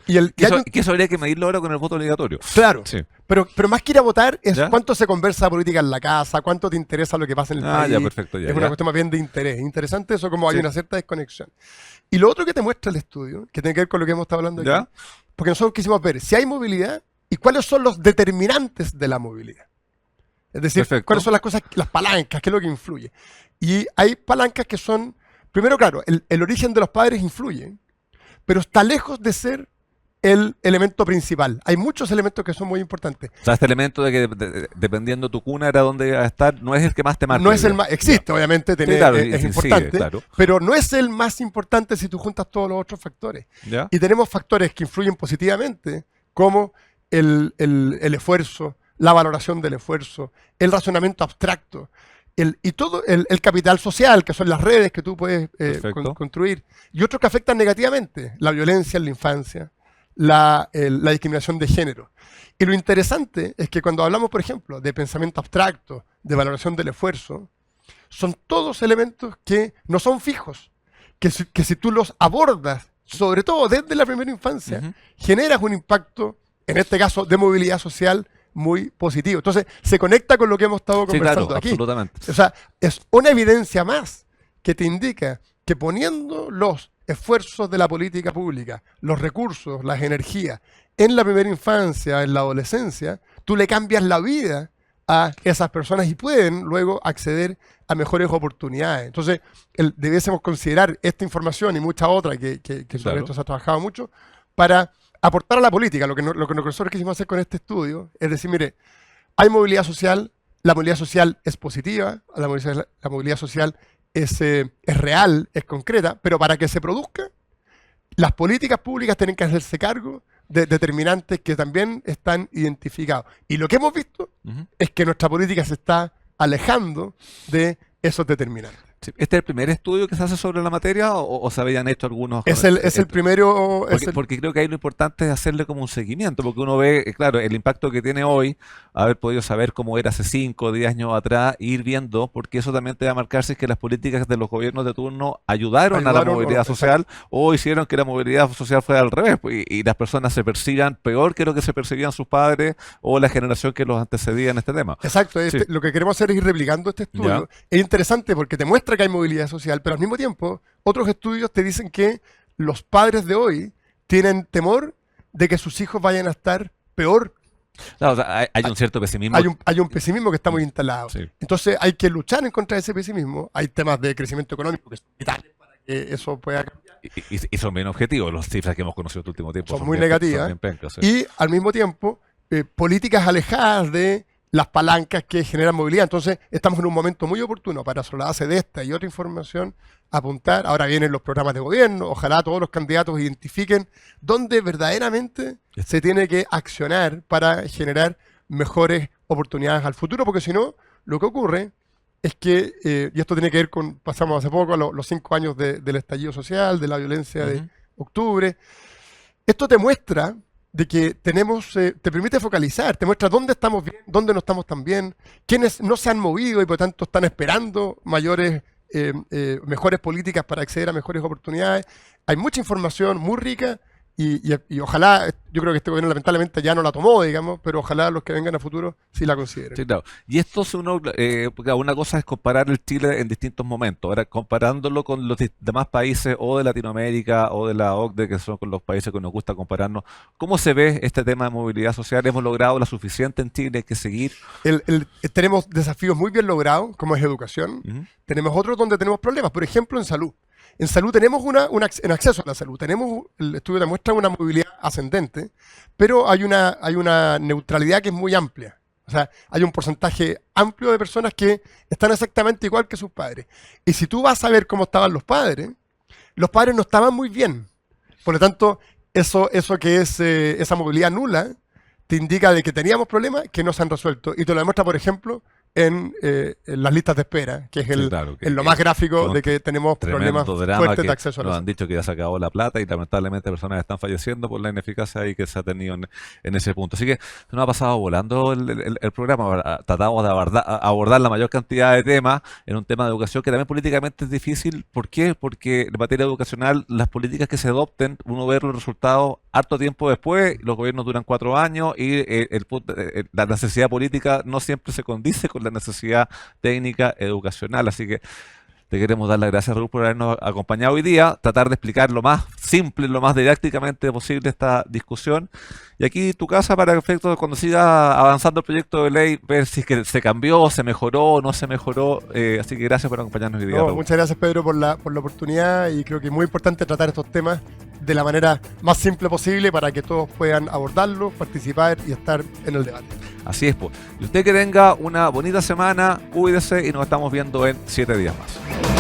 C: Y hay
B: Que eso habría que medirlo ahora con el voto obligatorio.
C: claro,
B: Sí.
C: pero más que ir a votar es
B: ¿Ya?
C: cuánto se conversa política en la casa, cuánto te interesa lo que pasa en el
B: Ah,
C: país.
B: ya, perfecto. Ya,
C: Es una
B: ya.
C: cuestión más bien de interés. Interesante eso, como hay
B: Sí.
C: una cierta desconexión. Y lo otro que te muestra el estudio, que tiene que ver con lo que hemos estado hablando
B: ¿Ya?
C: aquí, porque nosotros quisimos ver si hay movilidad y cuáles son los determinantes de la movilidad. Es decir,
B: Perfecto.
C: cuáles son las cosas, las palancas, qué es lo que influye. Y hay palancas que son, primero, claro, el origen de los padres influye, pero está lejos de ser el elemento principal. Hay muchos elementos que son muy importantes.
B: O sea, este elemento de que dependiendo tu cuna era donde iba a estar, no es el que más te marca.
C: No es el
B: digamos.
C: más, existe, obviamente,
B: Sí, claro,
C: es
B: sí,
C: importante,
B: claro.
C: pero no es el más importante si tú juntas todos los otros factores.
B: ¿Ya?
C: Y tenemos factores que influyen positivamente, como el esfuerzo, la valoración del esfuerzo, el razonamiento abstracto, y todo el capital social, que son las redes que tú puedes
B: Perfecto.
C: construir, y otros que afectan negativamente, la violencia en la infancia, la discriminación de género. Y lo interesante es que cuando hablamos, por ejemplo, de pensamiento abstracto, de valoración del esfuerzo, son todos elementos que no son fijos, que si tú los abordas, sobre todo desde la primera infancia,
B: Ujú.
C: generas un impacto, en este caso, de movilidad social muy positivo. Entonces, se conecta con lo que hemos estado
B: Sí,
C: conversando
B: claro,
C: aquí.
B: absolutamente.
C: O sea, es una evidencia más que te indica que poniendo los esfuerzos de la política pública, los recursos, las energías, en la primera infancia, en la adolescencia, tú le cambias la vida a esas personas y pueden luego acceder a mejores oportunidades. Entonces, debiésemos considerar esta información y mucha otra que sobre esto se ha trabajado mucho para aportar a la política. Lo que nosotros quisimos hacer con este estudio es decir, mire, hay movilidad social, la movilidad social es positiva, la movilidad social es real, es concreta, pero para que se produzca, las políticas públicas tienen que hacerse cargo de determinantes que también están identificados. Y lo que hemos visto es que nuestra política se está alejando de esos determinantes.
B: Sí. ¿Este es el primer estudio que se hace sobre la materia o se habían hecho algunos?
C: Es el primero.
B: Porque creo que ahí lo importante es hacerle como un seguimiento, porque uno ve, claro, el impacto que tiene hoy, haber podido saber cómo era hace 5 o 10 años atrás, e ir viendo, porque eso también te va a marcar si es que las políticas de los gobiernos de turno ayudaron a la movilidad social o hicieron que la movilidad social fuera al revés, y las personas se persigan peor que lo que se percibían sus padres o la generación que los antecedía en este tema.
C: Exacto, lo que queremos hacer es ir replicando este estudio. Es interesante porque te muestra que hay movilidad social, pero al mismo tiempo otros estudios te dicen que los padres de hoy tienen temor de que sus hijos vayan a estar peor.
B: Claro, o sea, hay un cierto pesimismo.
C: Hay un pesimismo que está muy instalado.
B: Sí.
C: Entonces hay que luchar en contra de ese pesimismo. Hay temas de crecimiento económico que son vitales para que eso pueda cambiar.
B: Y son bien objetivos. Las cifras que hemos conocido en el último tiempo
C: son muy negativas.
B: Son bien pencas, sí.
C: Y al mismo tiempo políticas alejadas de las palancas que generan movilidad. Entonces, estamos en un momento muy oportuno para, sobre la base de esta y otra información, apuntar. Ahora vienen los programas de gobierno. Ojalá todos los candidatos identifiquen dónde verdaderamente se tiene que accionar para generar mejores oportunidades al futuro, porque si no, lo que ocurre es que, y esto tiene que ver con, pasamos hace poco a los 5 años del estallido social, de la violencia de octubre, esto te muestra de que tenemos, te permite focalizar, te muestra dónde estamos bien, dónde no estamos tan bien, quiénes no se han movido y por tanto están esperando mejores políticas para acceder a mejores oportunidades. Hay mucha información muy rica y ojalá, yo creo que este gobierno lamentablemente ya no la tomó, digamos, pero ojalá los que vengan a futuro sí la consideren.
B: Sí, claro. Y esto, porque una cosa es comparar el Chile en distintos momentos. Ahora, comparándolo con los demás países o de Latinoamérica o de la OCDE, que son con los países que nos gusta compararnos, ¿cómo se ve este tema de movilidad social? ¿Hemos logrado la suficiente en Chile? ¿Hay que seguir?
C: Tenemos desafíos muy bien logrados, como es educación. Tenemos otros donde tenemos problemas, por ejemplo, en salud. En salud tenemos en acceso a la salud, el estudio demuestra una movilidad ascendente, pero hay una neutralidad que es muy amplia. O sea, hay un porcentaje amplio de personas que están exactamente igual que sus padres. Y si tú vas a ver cómo estaban los padres no estaban muy bien. Por lo tanto, eso que es esa movilidad nula te indica de que teníamos problemas que no se han resuelto. Y te lo demuestra, por ejemplo, en las listas de espera, que es lo más gráfico de que tenemos problemas fuertes de acceso a la salud.
B: Nos han dicho que ya se acabó la plata y lamentablemente personas están falleciendo por la ineficacia y que se ha tenido en ese punto. Así que se nos ha pasado volando el programa. Tratamos de abordar la mayor cantidad de temas en un tema de educación que también políticamente es difícil. ¿Por qué? Porque en materia educacional las políticas que se adopten, uno ve los resultados harto tiempo después, los gobiernos duran 4 años y la necesidad política no siempre se condice con la necesidad técnica educacional. Así que te queremos dar las gracias, Raúl, por habernos acompañado hoy día, tratar de explicar lo más simple, lo más didácticamente posible esta discusión. Y aquí tu casa para efectos de cuando siga avanzando el proyecto de ley, ver si es que se cambió, se mejoró o no se mejoró. Así que gracias por acompañarnos hoy día.
C: Muchas gracias, Pedro, por la oportunidad, y creo que es muy importante tratar estos temas de la manera más simple posible para que todos puedan abordarlos, participar y estar en el debate.
B: Así es, pues. Y usted que tenga una bonita semana, cuídese y nos estamos viendo en 7 días más.